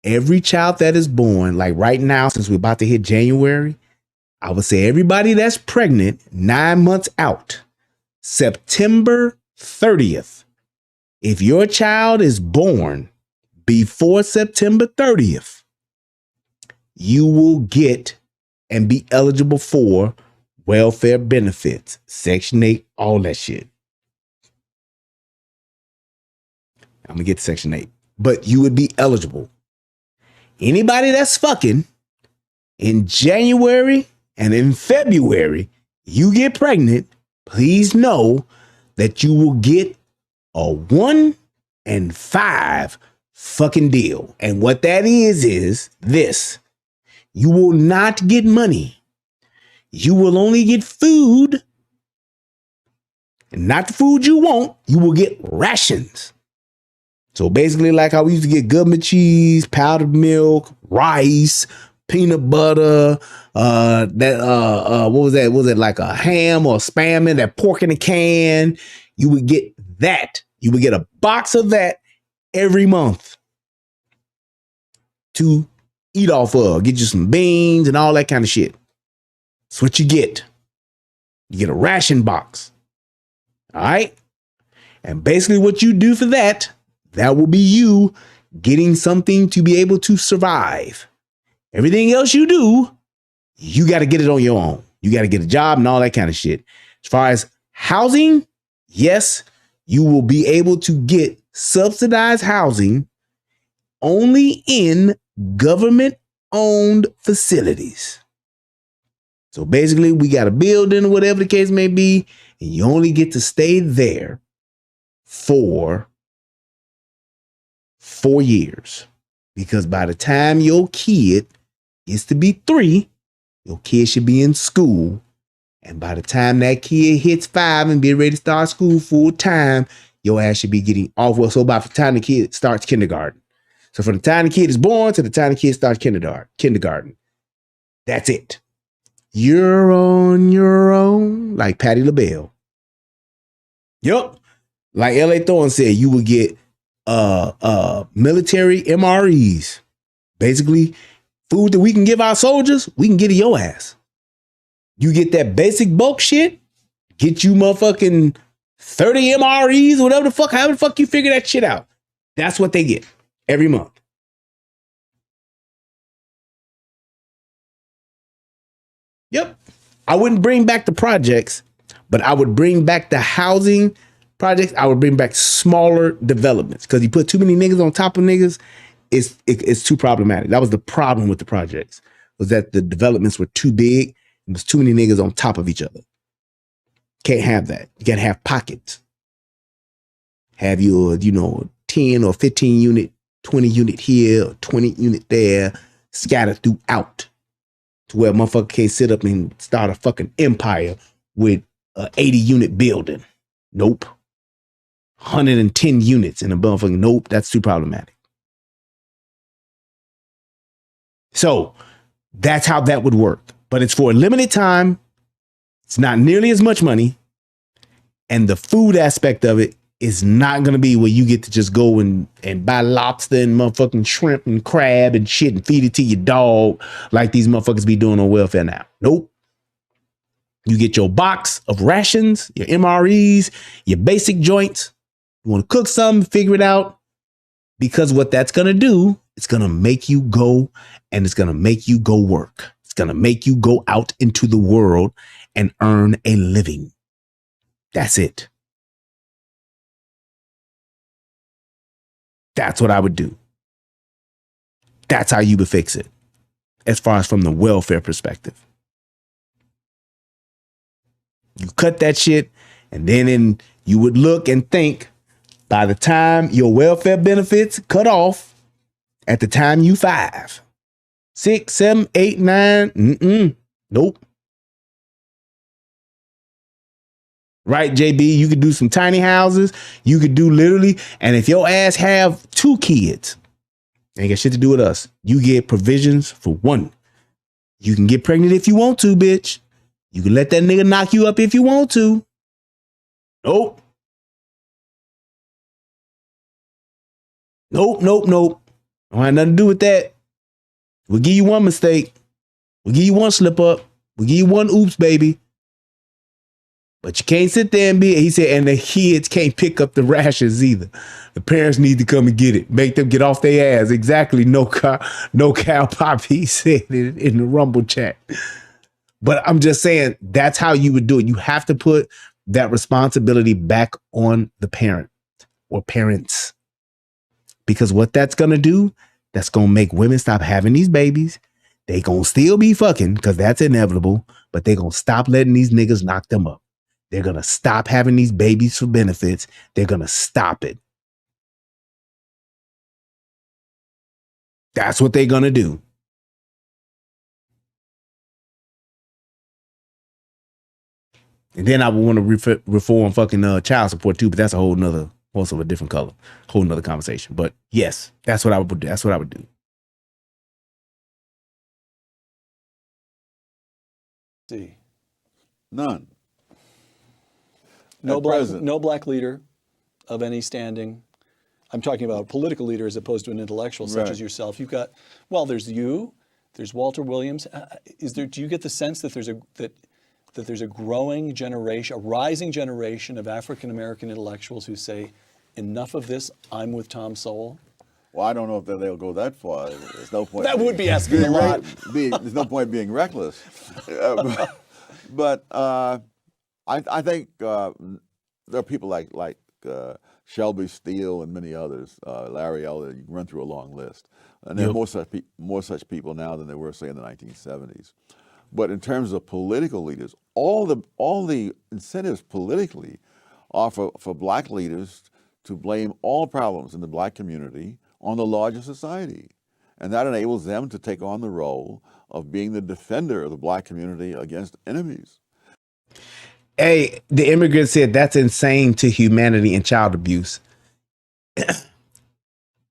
every child that is born, like right now, since we're about to hit January, I would say everybody that's pregnant 9 months out, September 30th. If your child is born before September 30th, you will get and be eligible for welfare benefits, Section 8, all that shit. I'm going to get to Section 8. But you would be eligible. Anybody that's fucking in January and in February, you get pregnant, please know that you will get a 1 and 5 fucking deal. And what that is this. You will not get money. You will only get food. And not the food you want. You will get rations. So basically like how we used to get government cheese, powdered milk, rice, peanut butter, what was that? Was it like a ham or spam in that pork in a can? You would get that. You would get a box of that every month to eat off of. Get you some beans and all that kind of shit. That's what you get. You get a ration box. All right. And basically what you do for that will be you getting something to be able to survive. Everything else you do, you got to get it on your own. You got to get a job and all that kind of shit. As far as housing, yes, you will be able to get subsidized housing only in government-owned facilities. So basically, we got a building or whatever the case may be, and you only get to stay there for 4 years. Because by the time your kid gets to be 3, your kid should be in school. And by the time that kid hits 5 and be ready to start school full time, your ass should be getting off. Well, so by the time the kid starts kindergarten. So from the time the kid is born to the time the kid starts kindergarten, that's it. You're on your own, like Patti LaBelle. Yup. Like L.A. Thorne said, you would get military MREs. Basically, food that we can give our soldiers, we can get to your ass. You get that basic bulk shit, get you motherfucking 30 MREs, whatever the fuck, however the fuck you figure that shit out. That's what they get every month. Yep. I wouldn't bring back the projects, but I would bring back the housing projects. I would bring back smaller developments because you put too many niggas on top of niggas, it's too problematic. That was the problem with the projects, was that the developments were too big and there's too many niggas on top of each other. Can't have that. You gotta have pockets. Have your, 10 or 15 unit, 20 unit here, or 20 unit there, scattered throughout. To where a motherfucker can't sit up and start a fucking empire with a 80 unit building. Nope. 110 units in a motherfucking, nope, that's too problematic. So that's how that would work. But it's for a limited time. It's not nearly as much money. And the food aspect of it is not going to be where you get to just go and buy lobster and motherfucking shrimp and crab and shit and feed it to your dog like these motherfuckers be doing on welfare now. Nope. You get your box of rations, your MREs, your basic joints. You want to cook something, figure it out. Because what that's going to do, it's going to make you go and it's going to make you go work. It's going to make you go out into the world and earn a living. That's it. That's what I would do. That's how you would fix it, as far as from the welfare perspective. You cut that shit, and then you would look and think, by the time your welfare benefits cut off, at the time you 5, 6, 7, 8, 9, nope. Right, JB? You could do some tiny houses. You could do literally, and if your ass have 2 kids, ain't got shit to do with us. You get provisions for 1. You can get pregnant if you want to, bitch. You can let that nigga knock you up if you want to. Nope. Nope. Don't have nothing to do with that. We'll give you 1 mistake. We'll give you 1 slip up. We'll give you 1 oops, baby. But you can't sit there and he said, and the kids can't pick up the rations either. The parents need to come and get it. Make them get off their ass. Exactly. No cow Poppy said it in the Rumble chat. But I'm just saying, that's how you would do it. You have to put that responsibility back on the parent or parents. Because what that's going to do, that's going to make women stop having these babies. They going to still be fucking because that's inevitable. But they going to stop letting these niggas knock them up. They're going to stop having these babies for benefits. They're going to stop it. That's what they're going to do. And then I would want to reform fucking child support too, but that's a whole nother, also a different color, whole nother conversation. But yes, that's what I would do. That's what I would do. See. None. No black leader of any standing. I'm talking about a political leader as opposed to an intellectual such as yourself. You've got, there's you, there's Walter Williams. Do you get the sense that there's a growing generation, a rising generation of African-American intellectuals who say, enough of this, I'm with Tom Sowell? Well, I don't know if they'll go that far. There's no point. That would be asking a lot. There's no point being reckless. But I think there are people like Shelby Steele and many others, Larry Elder. You can run through a long list, and there are more such people now than there were, say, in the 1970s. But in terms of political leaders, all the incentives politically are for black leaders to blame all problems in the black community on the larger society, and that enables them to take on the role of being the defender of the black community against enemies. Hey, the immigrant said that's insane to humanity and child abuse.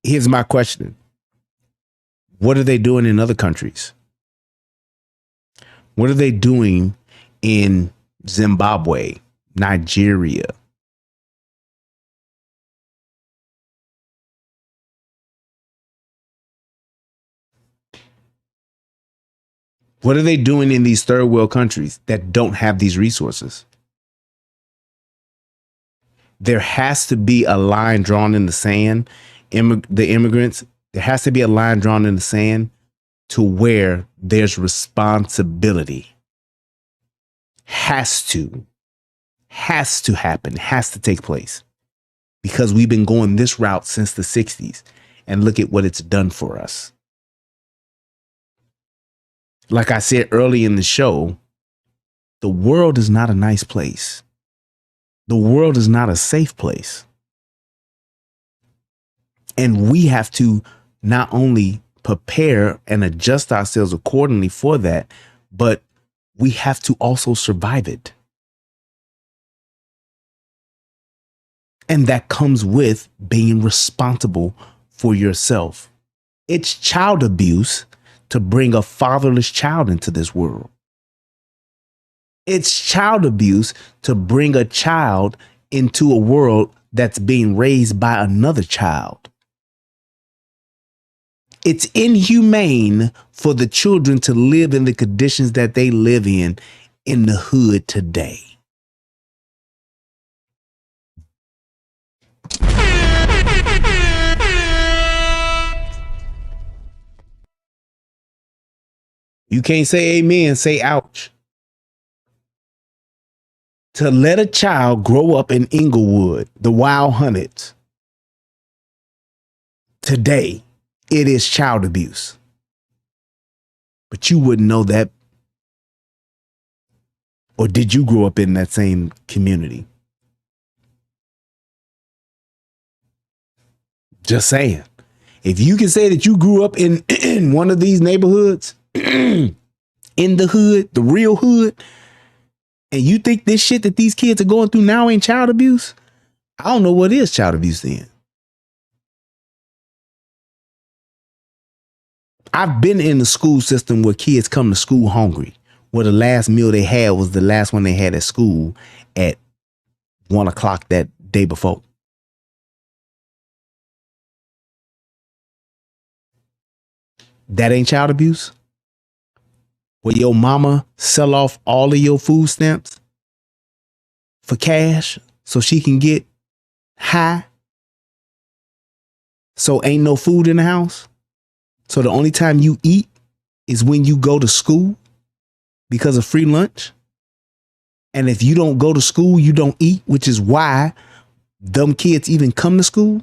Here's my question. What are they doing in other countries? What are they doing in Zimbabwe, Nigeria? What are they doing in these third world countries that don't have these resources? there has to be a line drawn in the sand. The immigrants, there has to be a line drawn in the sand to where there's responsibility. Has to happen, has to take place, because we've been going this route since the 60s, and look at what it's done for us. Like I said early in the show, the world is not a nice place. The world is not a safe place. And we have to not only prepare and adjust ourselves accordingly for that, but we have to also survive it. And that comes with being responsible for yourself. It's child abuse to bring a fatherless child into this world. It's child abuse to bring a child into a world that's being raised by another child. It's inhumane for the children to live in the conditions that they live in the hood today. You can't say amen, say ouch. To let a child grow up in Inglewood, the Wild Hundreds, today, it is child abuse. But you wouldn't know that. Or did you grow up in that same community? Just saying. If you can say that you grew up in one of these neighborhoods, in the hood, the real hood, and you think this shit that these kids are going through now ain't child abuse, I don't know what is child abuse then. I've been in the school system where kids come to school hungry, where the last meal they had was the last one they had at school at 1 o'clock that day before. That ain't child abuse? Where your mama sell off all of your food stamps for cash so she can get high? So ain't no food in the house? So the only time you eat is when you go to school because of free lunch? And if you don't go to school, you don't eat, which is why dumb kids even come to school?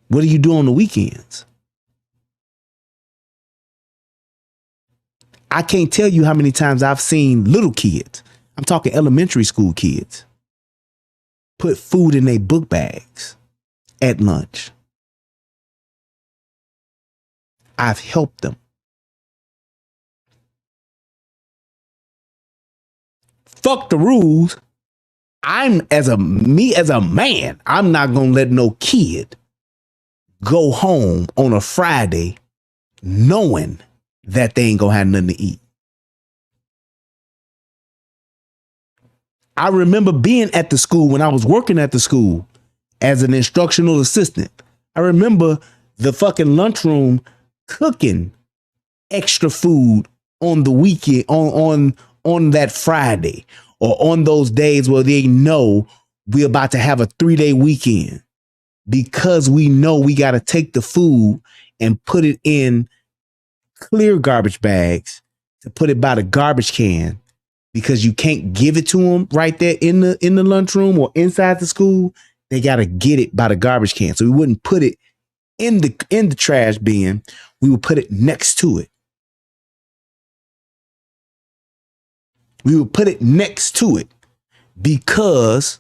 What do you do on the weekends? I can't tell you how many times I've seen little kids, I'm talking elementary school kids, put food in their book bags at lunch. I've helped them. Fuck the rules. As a man, I'm not gonna let no kid go home on a Friday knowing that they ain't gonna have nothing to eat. I remember being at the school when I was working at the school as an instructional assistant. I remember the fucking lunchroom cooking extra food on the weekend, on that Friday, or on those days where they know we're about to have a 3-day weekend, because we know we got to take the food and put it in clear garbage bags to put it by the garbage can, because you can't give it to them right there in the lunchroom or inside the school. They got to get it by the garbage can. So we wouldn't put it in the trash bin. We would put it next to it. We would put it next to it because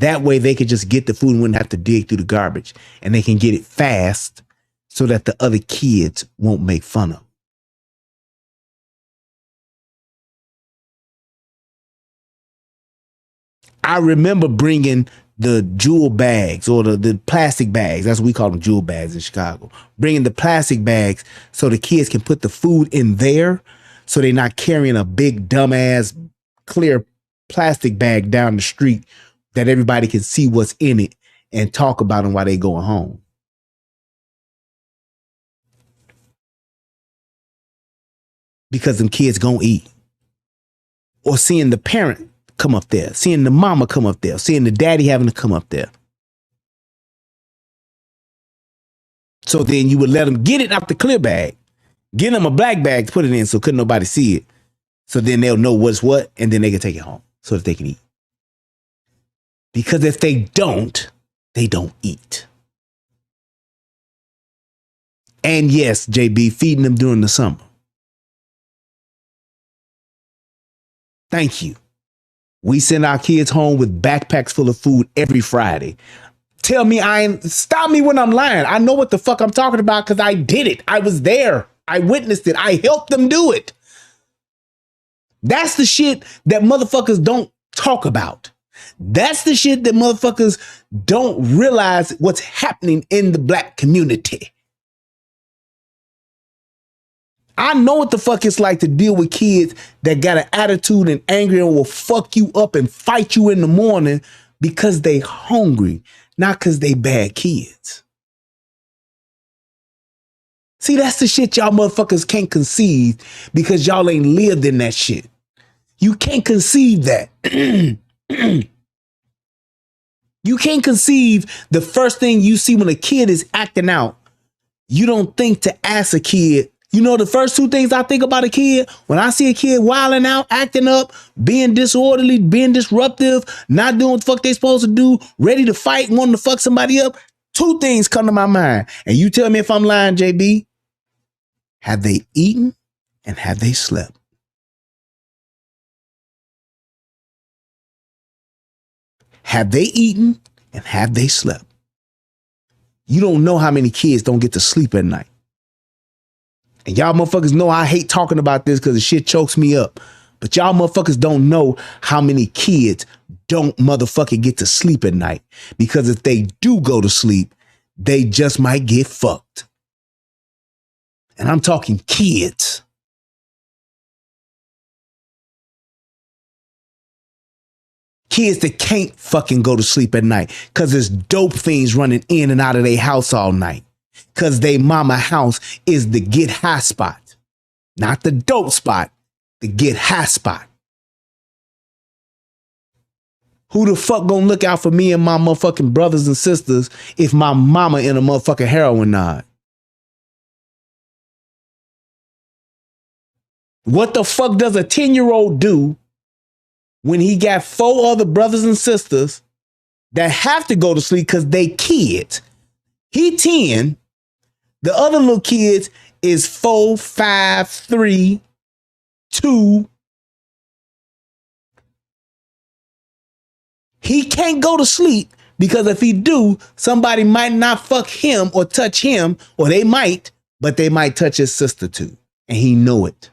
that way they could just get the food and wouldn't have to dig through the garbage, and they can get it fast so that the other kids won't make fun of them. I remember bringing the jewel bags, or the plastic bags. That's what we call them, jewel bags in Chicago. Bringing the plastic bags so the kids can put the food in there, so they're not carrying a big dumbass clear plastic bag down the street that everybody can see what's in it and talk about them while they going home. Because them kids gonna eat. or seeing the parent come up there, seeing the mama come up there, seeing the daddy having to come up there. So then you would let them get it out the clear bag, get them a black bag to put it in so couldn't nobody see it. So then they'll know what's what, and then they can take it home so that they can eat. Because if they don't eat. And yes, JB, feeding them during the summer. Thank you. We send our kids home with backpacks full of food every Friday. Tell me stop me when I'm lying. I know what the fuck I'm talking about because I did it. I was there. I witnessed it. I helped them do it. That's the shit that motherfuckers don't talk about. That's the shit that motherfuckers don't realize what's happening in the black community. I know what the fuck it's like to deal with kids that got an attitude and angry and will fuck you up and fight you in the morning because they hungry, not because they bad kids. See, that's the shit y'all motherfuckers can't conceive because y'all ain't lived in that shit. You can't conceive that. You can't conceive the first thing you see when a kid is acting out. You don't think to ask a kid. You know the first two things I think about a kid? When I see a kid wilding out, acting up, being disorderly, being disruptive, not doing what the fuck they supposed to do, ready to fight, wanting to fuck somebody up, two things come to my mind. And you tell me if I'm lying, JB. Have they eaten and have they slept? Have they eaten and have they slept? You don't know how many kids don't get to sleep at night. And y'all motherfuckers know I hate talking about this because the shit chokes me up. But y'all motherfuckers don't know how many kids don't motherfucking get to sleep at night. Because if they do go to sleep, they just might get fucked. And I'm talking kids. Kids that can't fucking go to sleep at night because there's dope fiends running in and out of their house all night. Because they mama house is the get high spot. Not the dope spot, the get high spot. Who the fuck gonna look out for me and my motherfucking brothers and sisters if my mama in a motherfucking heroin nod? What the fuck does a 10-year-old do when he got 4 other brothers and sisters that have to go to sleep because they kids? He 10. The other little kids is 4, 5, 3, 2. He can't go to sleep because if he do, somebody might not fuck him or touch him, or they might, but they might touch his sister too. And he know it.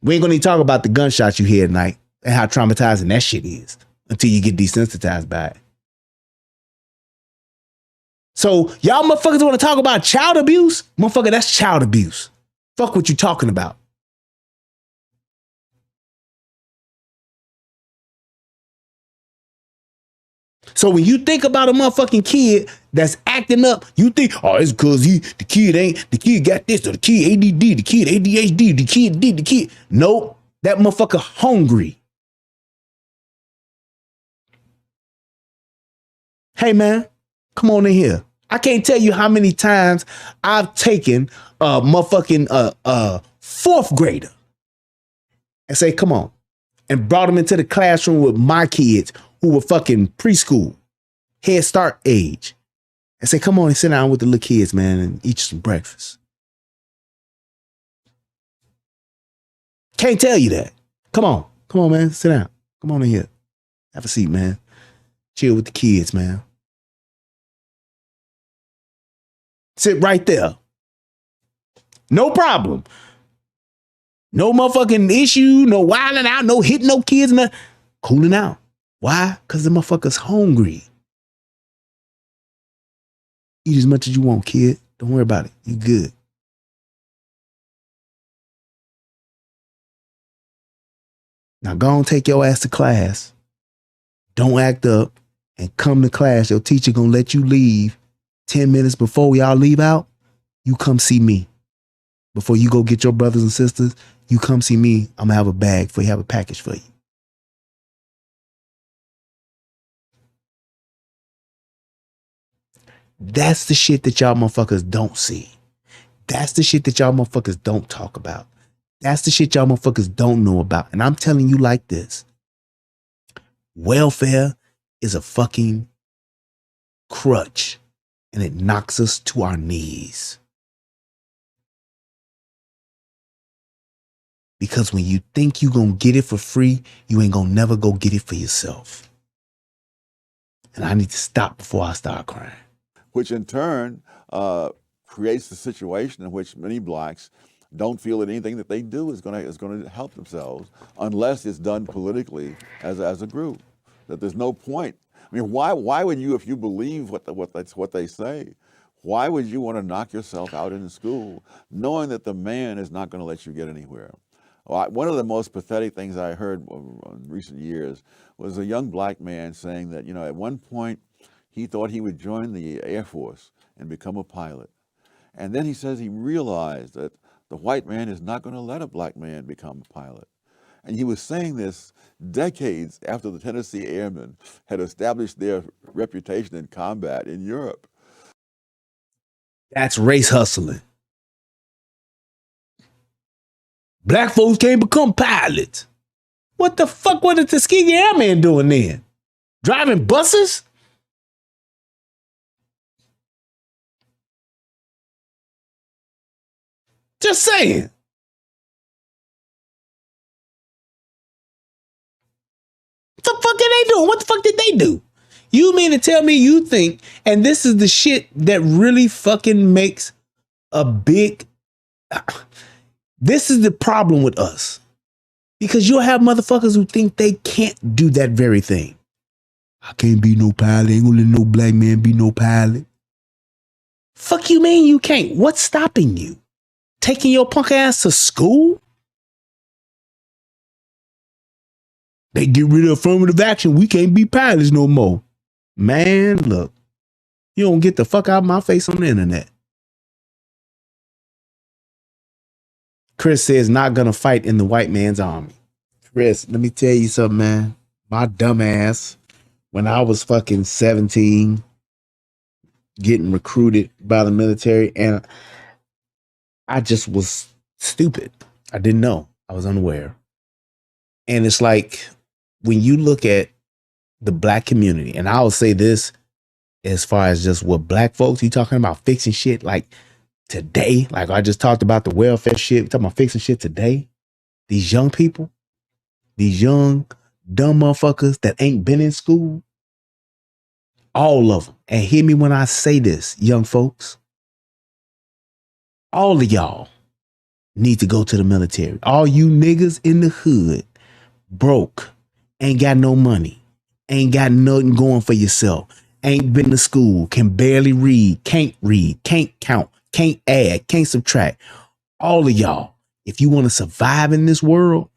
We ain't gonna even talk about the gunshots you hear at night and how traumatizing that shit is until you get desensitized by it. So y'all motherfuckers want to talk about child abuse? Motherfucker, that's child abuse. Fuck what you talking about. So when you think about a motherfucking kid that's acting up, you think, oh, it's because the kid got this, or the kid ADD, the kid ADHD, the kid. Nope, that motherfucker hungry. Hey man, come on in here. I can't tell you how many times I've taken a motherfucking 4th grader and say, come on, and brought him into the classroom with my kids who were fucking preschool, Head Start age, and say, come on and sit down with the little kids, man, and eat some breakfast. Can't tell you that. Come on, man, sit down. Come on in here. Have a seat, man. Chill with the kids, man. Sit right there. No problem. No motherfucking issue, no wilding out, no hitting no kids, no cooling out. Why? Because the motherfucker's hungry. Eat as much as you want, kid. Don't worry about it. You good. Now go and take your ass to class. Don't act up and come to class. Your teacher gonna let you leave 10 minutes before y'all leave out. You come see me before you go get your brothers and sisters, you come see me. I'm gonna have a bag for you, have a package for you. That's the shit that y'all motherfuckers don't see. That's the shit that y'all motherfuckers don't talk about. That's the shit y'all motherfuckers don't know about. And I'm telling you like this. Welfare is a fucking crutch, and it knocks us to our knees. Because when you think you're going to get it for free, you ain't going to never go get it for yourself. And I need to stop before I start crying. Which in turn creates the situation in which many blacks don't feel that anything that they do is going to help themselves unless it's done politically as a group. That there's no point. I mean, why would you, if you believe what they say, why would you want to knock yourself out in school knowing that the man is not going to let you get anywhere? One of the most pathetic things I heard in recent years was a young black man saying that, at one point he thought he would join the Air Force and become a pilot. And then he says he realized that the white man is not going to let a black man become a pilot. And he was saying this decades after the Tennessee Airmen had established their reputation in combat in Europe. That's race hustling. Black folks can't become pilots. What the fuck was the Tuskegee Airmen doing then? Driving buses? Just saying. What the fuck are they doing? What the fuck did they do? You mean to tell me you think, and this is the shit that really fucking makes a big... This is the problem with us. Because you'll have motherfuckers who think they can't do that very thing. I can't be no pilot. Ain't gonna let no black man be no pilot. Fuck you mean you can't? What's stopping you? Taking your punk ass to school? They get rid of affirmative action. We can't be pilots no more. Man, look. You don't get the fuck out of my face on the internet. Chris says not gonna fight in the white man's army. Chris, let me tell you something, man. My dumb ass, when I was fucking 17, getting recruited by the military, and I just was stupid. I didn't know. I was unaware. And it's like, when you look at the black community, and I'll say this as far as just what black folks, you talking about fixing shit like today, like I just talked about the welfare shit, we're talking about fixing shit today. These young people, these young dumb motherfuckers that ain't been in school, all of them. And hear me when I say this, young folks, all of y'all need to go to the military. All you niggas in the hood, broke, ain't got no money, ain't got nothing going for yourself, ain't been to school, can barely read, can't count, can't add, can't subtract. All of y'all, if you want to survive in this world,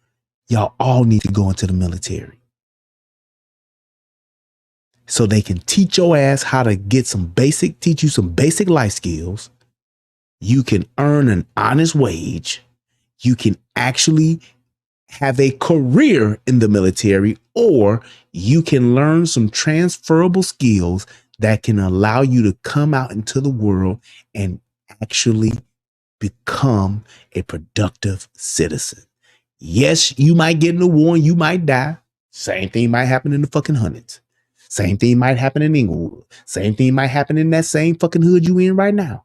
y'all all need to go into the military. So they can teach your ass how to get teach you some basic life skills. You can earn an honest wage. You can actually have a career in the military, or you can learn some transferable skills that can allow you to come out into the world and actually become a productive citizen. Yes, you might get in a war and you might die. Same thing might happen in the fucking hundreds. Same thing might happen in Inglewood. Same thing might happen in that same fucking hood you in right now.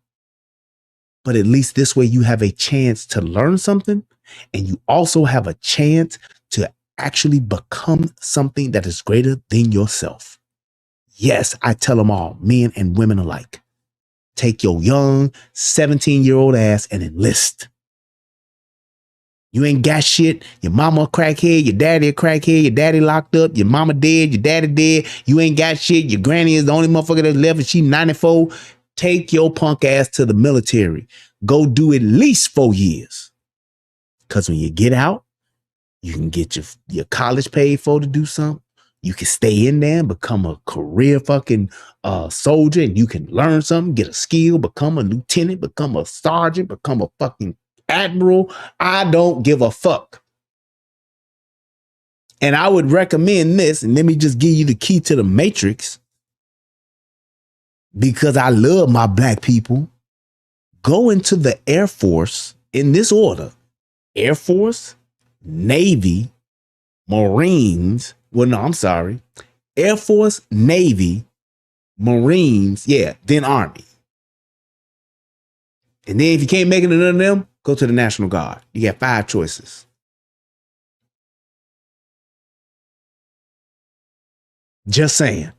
But at least this way you have a chance to learn something, and you also have a chance to actually become something that is greater than yourself. Yes, I tell them all, men and women alike. Take your young 17-year-old ass and enlist. You ain't got shit. Your mama a crackhead, your daddy a crackhead, your daddy locked up, your mama dead, your daddy dead. You ain't got shit. Your granny is the only motherfucker that's left and she 94. Take your punk ass to the military. Go do at least 4 years. Because when you get out, you can get your college paid for to do something. You can stay in there and become a career fucking soldier, and you can learn something, get a skill, become a lieutenant, become a sergeant, become a fucking admiral. I don't give a fuck. And I would recommend this, and let me just give you the key to the matrix, because I love my black people. Go into the Air Force in this order: Air Force, Navy, Marines. Well, no, I'm sorry. Air Force, Navy, Marines, then Army. And then if you can't make it to none of them, go to the National Guard. You got 5 choices. Just saying.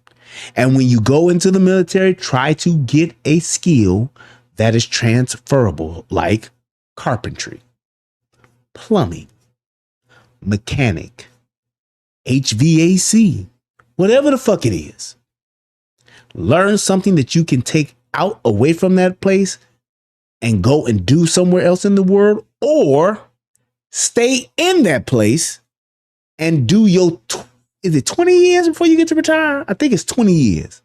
And when you go into the military, try to get a skill that is transferable, like carpentry, plumbing, mechanic, HVAC, whatever the fuck it is. Learn something that you can take out away from that place and go and do somewhere else in the world, or stay in that place and do your, is it 20 years before you get to retire? I think it's 20 years.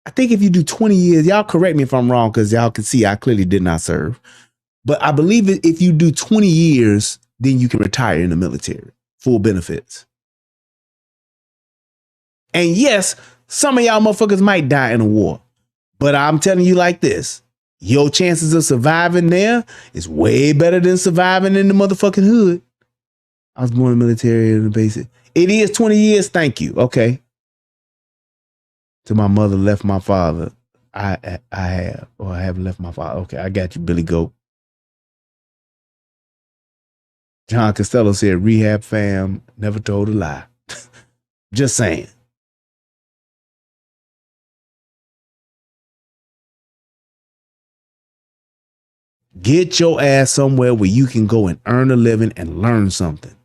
I think if you do 20 years, y'all correct me if I'm wrong, because y'all can see I clearly did not serve. But I believe that if you do 20 years, then you can retire in the military, full benefits. And yes, some of y'all motherfuckers might die in a war. But I'm telling you like this, your chances of surviving there is way better than surviving in the motherfucking hood. I was born in the military in the basic. It is 20 years, thank you. Okay. Till my mother left my father. I haven't left my father. Okay, I got you, Billy Goat. John Costello said, rehab fam never told a lie. Just saying. Get your ass somewhere where you can go and earn a living and learn something.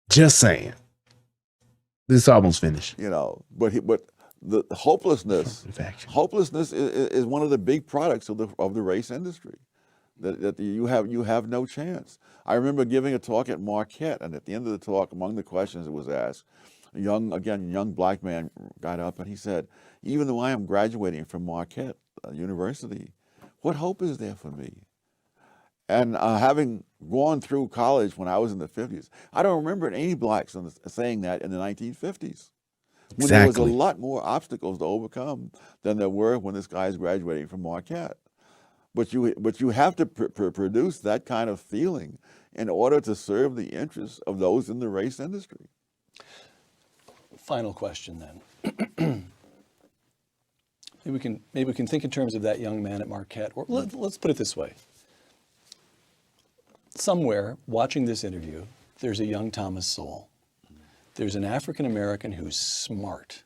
Just saying. This is almost finished. You know, but the hopelessness is one of the big products of the race industry. That you have no chance. I remember giving a talk at Marquette, and at the end of the talk, among the questions that was asked, a young black man got up and he said, "Even though I am graduating from Marquette University, what hope is there for me?" And having gone through college when I was in the 50s, I don't remember any blacks saying that in the 1950s. When there was a lot more obstacles to overcome than there were when this guy is graduating from Marquette. But you have to produce that kind of feeling in order to serve the interests of those in the race industry. Final question then. Maybe we can think in terms of that young man at Marquette. Or let's put it this way. Somewhere watching this interview, there's a young Thomas Sowell. There's an African American who's smart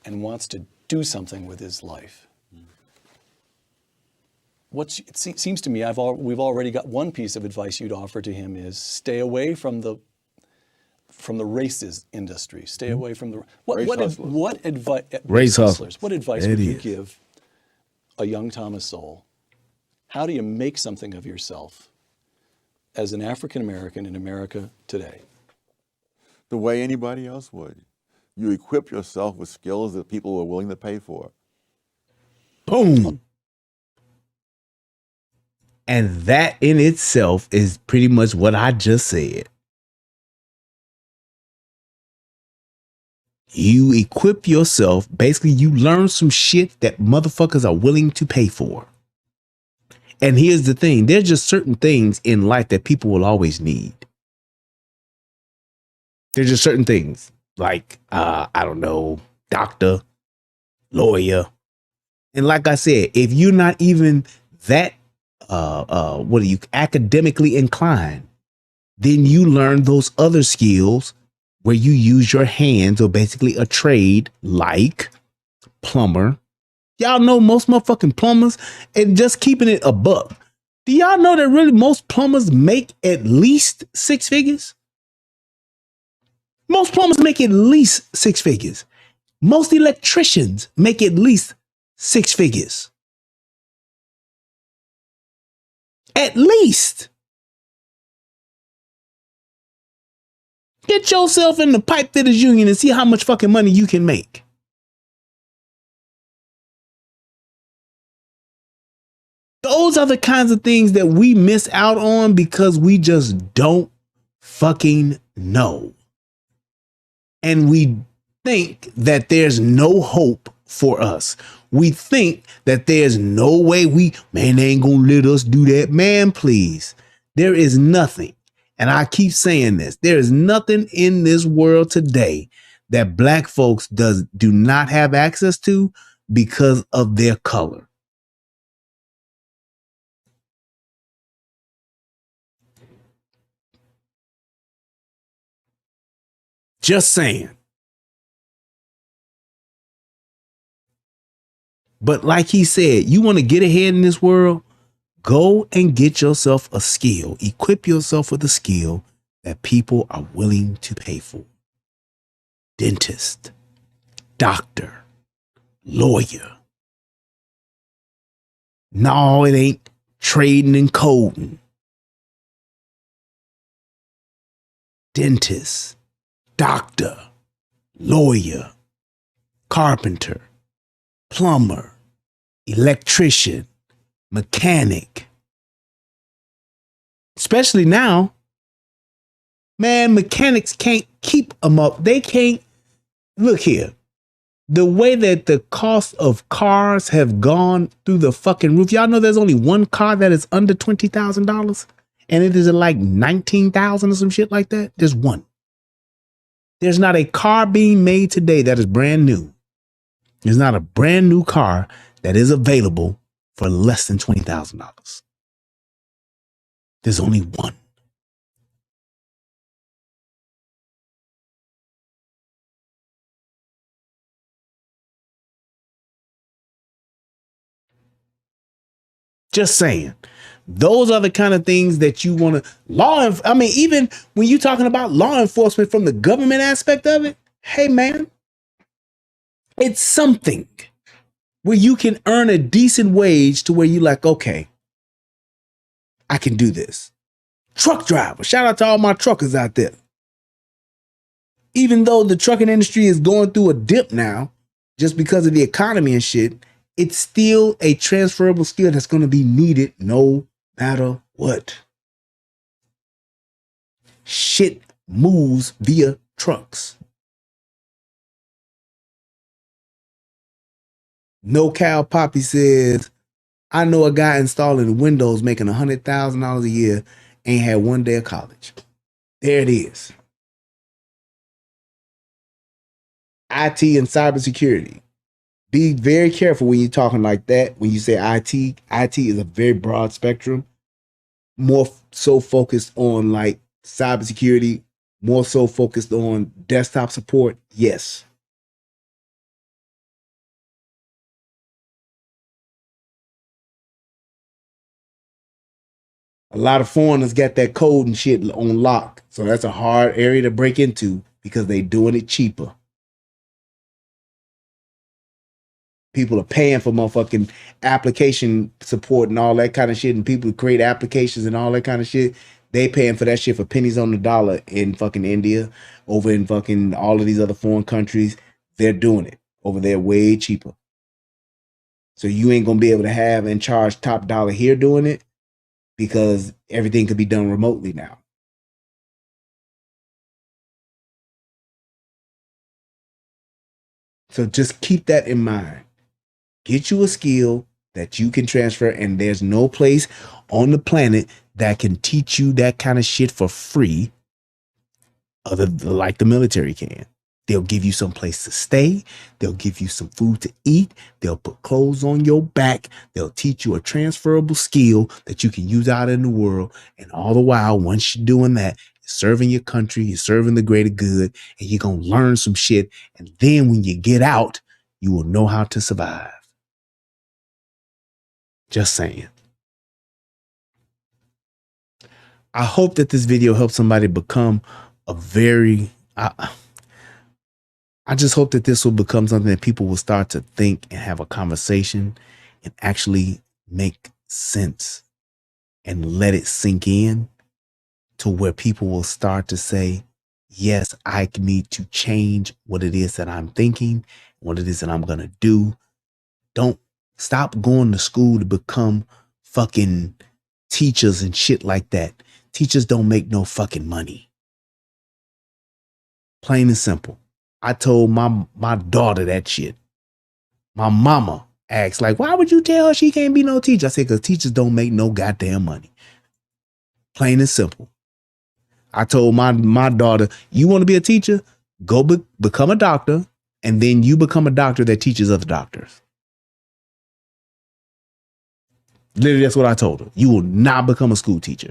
and wants to do something with his life. It seems to me we've already got one piece of advice you'd offer to him is stay away from the races industry. Stay away from the what advice race hustlers. What advice would you give a young Thomas Sowell? How do you make something of yourself as an African American in America today? The way anybody else would. You equip yourself with skills that people are willing to pay for. Boom. And that in itself is pretty much what I just said. You equip yourself. Basically, you learn some shit that motherfuckers are willing to pay for. And here's the thing. There's just certain things in life that people will always need. There's just certain things like, I don't know, doctor, lawyer. And like I said, if you're not even that, academically inclined, then you learn those other skills where you use your hands, or basically a trade like plumber. Y'all know most motherfucking plumbers, and just keeping it a buck. Do y'all know that really most plumbers make at least 6 figures? Most plumbers make at least 6 figures. Most electricians make at least 6 figures. At least. Get yourself in the pipe fitters union and see how much fucking money you can make. Those are the kinds of things that we miss out on because we just don't fucking know. And we think that there's no hope for us. We think that there's no way man, they ain't gonna let us do that. Man, please. There is nothing. And I keep saying this. There is nothing in this world today that black folks do not have access to because of their color. Just saying. But like he said, you want to get ahead in this world, go and get yourself a skill. Equip yourself with a skill that people are willing to pay for. Dentist, doctor, lawyer. No, it ain't trading and coding. Dentist, doctor, lawyer, carpenter, plumber, electrician, mechanic. Especially now, man, mechanics can't keep them up. They can't. Look here. The way that the cost of cars have gone through the fucking roof. Y'all know there's only one car that is under $20,000 and it is like 19,000 or some shit like that. There's one. There's not a car being made today that is brand new. There's not a brand new car that is available for less than $20,000. There's only one. Just saying. Those are the kind of things that you want to even when you're talking about law enforcement from the government aspect of it, hey man, it's something where you can earn a decent wage to where you're like, okay, I can do this. Truck driver. Shout out to all my truckers out there. Even though the trucking industry is going through a dip now, just because of the economy and shit, it's still a transferable skill that's going to be needed no matter what. Shit moves via trucks. No Cow Poppy says, I know a guy installing windows making $100,000 a year, ain't had one day of college. There it is. IT and cybersecurity. Be very careful when you're talking like that. When you say IT is a very broad spectrum. More so focused on like cybersecurity, more so focused on desktop support. Yes. A lot of foreigners got that code and shit on lock. So that's a hard area to break into because they doing it cheaper. People are paying for motherfucking application support and all that kind of shit. And people create applications and all that kind of shit. They paying for that shit for pennies on the dollar in fucking India, over in fucking all of these other foreign countries. They're doing it over there way cheaper. So you ain't going to be able to have and charge top dollar here doing it because everything could be done remotely now. So just keep that in mind. Get you a skill that you can transfer, and there's no place on the planet that can teach you that kind of shit for free other than like the military can. They'll give you some place to stay. They'll give you some food to eat. They'll put clothes on your back. They'll teach you a transferable skill that you can use out in the world. And all the while, once you're doing that, you're serving your country, you're serving the greater good, and you're going to learn some shit. And then when you get out, you will know how to survive. Just saying. I hope that this video helps somebody become a very... I just hope that this will become something that people will start to think and have a conversation and actually make sense and let it sink in to where people will start to say, yes, I need to change what it is that I'm thinking, what it is that I'm going to do. Don't stop going to school to become fucking teachers and shit like that. Teachers don't make no fucking money. Plain and simple. I told my daughter that shit. My mama asked, like, why would you tell her she can't be no teacher? I said, because teachers don't make no goddamn money. Plain and simple. I told my daughter, you want to be a teacher? Go become a doctor, and then you become a doctor that teaches other doctors. Literally, that's what I told her. You will not become a school teacher.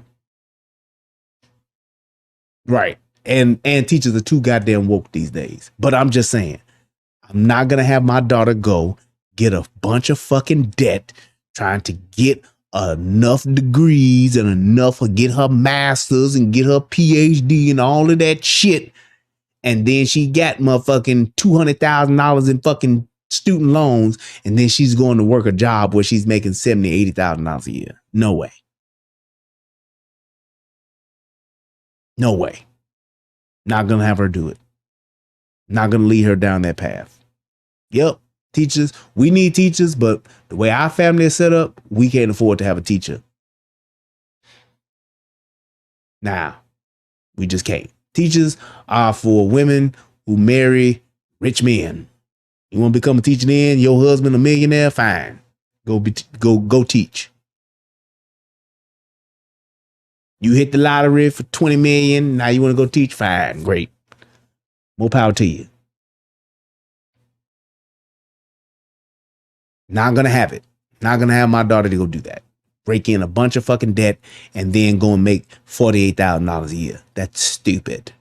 Right. And teachers are too goddamn woke these days. But I'm just saying, I'm not going to have my daughter go get a bunch of fucking debt trying to get enough degrees and enough get her master's and get her PhD and all of that shit. And then she got motherfucking $200,000 in fucking student loans. And then she's going to work a job where she's making $70,000, $80,000 a year. No way. No way. Not going to have her do it. Not going to lead her down that path. Yep. Teachers. We need teachers, but the way our family is set up, we can't afford to have a teacher. Nah, we just can't. Teachers are for women who marry rich men. You want to become a teacher then? Your husband a millionaire? Fine. Go teach. You hit the lottery for 20 million. Now you want to go teach? Fine. Great. More power to you. Not going to have it. Not going to have my daughter to go do that. Break in a bunch of fucking debt and then go and make $48,000 a year. That's stupid.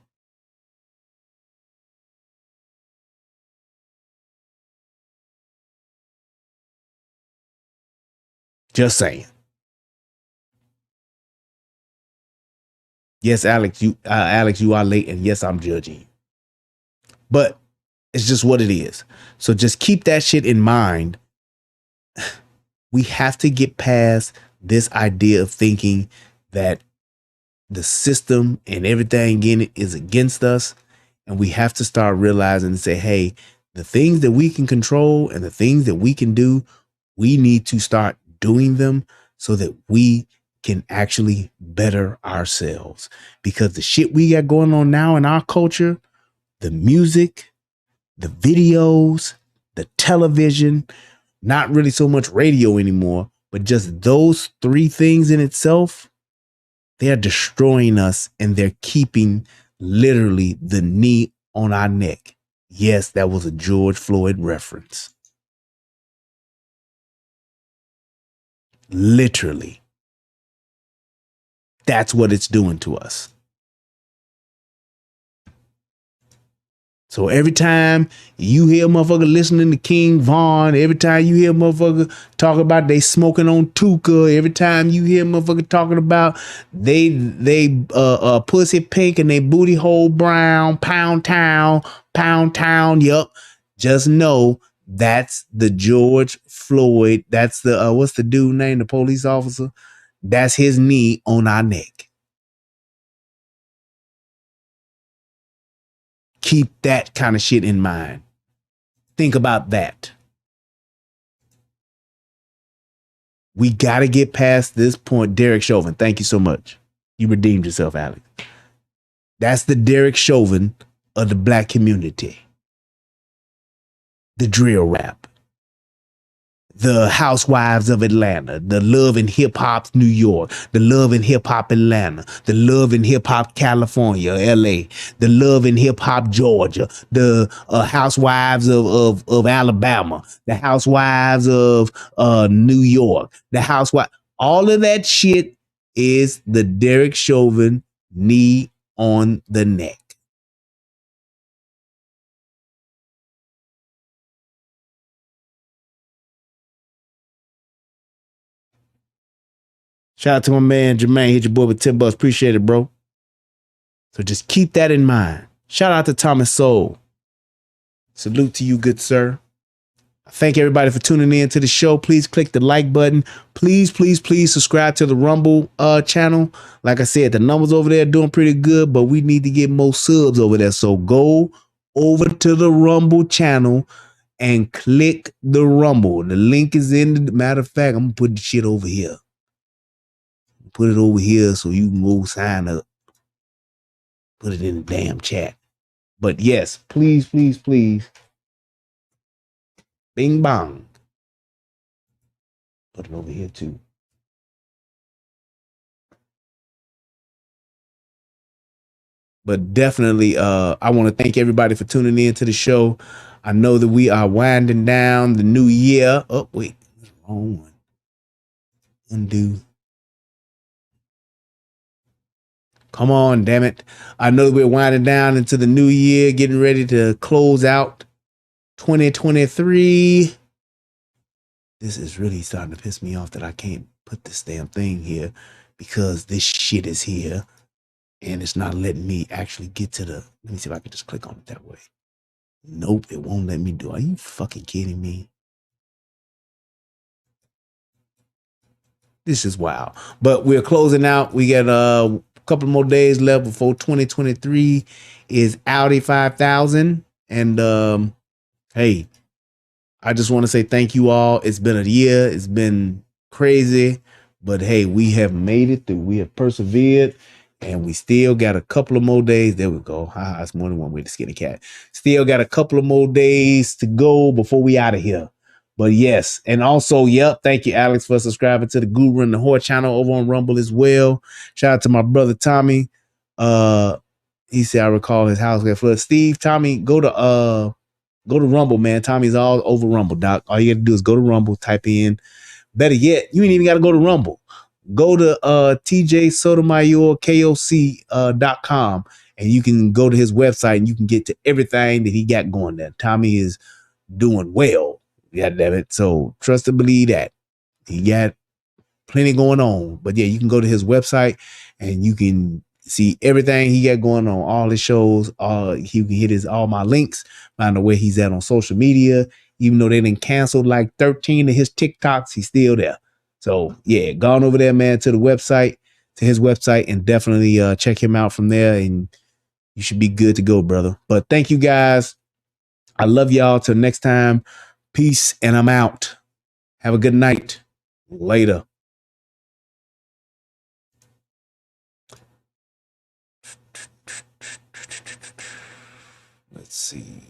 Just saying. Yes, Alex, you are late, and yes, I'm judging you. But it's just what it is. So just keep that shit in mind. We have to get past this idea of thinking that the system and everything in it is against us. And we have to start realizing and say, hey, the things that we can control and the things that we can do, we need to start doing them so that we can actually better ourselves. Because the shit we got going on now in our culture, the music, the videos, the television, not really so much radio anymore, but just those three things in itself, they're destroying us and they're keeping literally the knee on our neck. Yes, that was a George Floyd reference. Literally. That's what it's doing to us. So every time you hear a motherfucker listening to King Von, every time you hear a motherfucker talk about they smoking on Tuka, every time you hear a motherfucker talking about they pussy pink and they booty hole brown, pound town, yup. Just know that's the George Floyd. That's the what's the dude name? The police officer. That's his knee on our neck. Keep that kind of shit in mind. Think about that. We got to get past this point. Derek Chauvin, thank you so much. You redeemed yourself, Alex. That's the Derek Chauvin of the black community. The drill rap. The Housewives of Atlanta, the Love and Hip Hop New York, the Love and Hip Hop Atlanta, the Love and Hip Hop California, LA, the Love and Hip Hop Georgia, the Housewives of Alabama, the Housewives of New York, the Housewives. All of that shit is the Derek Chauvin knee on the neck. Shout out to my man Jermaine. Hit your boy with $10. Appreciate it, bro. So just keep that in mind. Shout out to Thomas Sowell. Salute to you, good sir. Thank everybody for tuning in to the show. Please click the like button. Please, please, please subscribe to the Rumble channel. Like I said, the numbers over there are doing pretty good, but we need to get more subs over there. So go over to the Rumble channel and click the Rumble. The link is in the matter of fact, I'm gonna put the shit over here. Put it over here so you can go sign up. Put it in the damn chat. But yes, please, please, please. Bing bong. Put it over here too. But definitely, I want to thank everybody for tuning in to the show. I know that we are winding down the new year. Oh, wait. Wrong one. Undo. Come on, damn it. I know that we're winding down into the new year, getting ready to close out 2023. This is really starting to piss me off that I can't put this damn thing here because this shit is here and it's not letting me actually get to the, let me see if I can just click on it that way. Nope, it won't let me do. Are you fucking kidding me? This is wild. But we're closing out. We got a couple more days left before 2023 is Audi 5000. And hey, I just want to say thank you all. It's been a year. It's been crazy. But hey, we have made it through. We have persevered. And we still got a couple of more days. There we go. It's more than one way to skin a cat. Still got a couple of more days to go before we out of here. But yes, and also, yep, thank you, Alex, for subscribing to the Guru and the Whore channel over on Rumble as well. Shout out to my brother Tommy. He said I recall his house got flooded. Steve, Tommy, go to Rumble, man. Tommy's all over Rumble, Doc. All you gotta do is go to Rumble, type in. Better yet, you ain't even gotta go to Rumble. Go to TJ Sotomayor KOC.com and you can go to his website and you can get to everything that he got going there. Tommy is doing well. God damn it. So trust and believe that. He got plenty going on. But yeah, you can go to his website and you can see everything he got going on, all his shows. He can hit all my links, find out where he's at on social media. Even though they didn't cancel like 13 of his TikToks, he's still there. So yeah, gone over there, man, to his website, and definitely check him out from there, and you should be good to go, brother. But thank you guys. I love y'all. Till next time. Peace, and I'm out. Have a good night. Later. Let's see.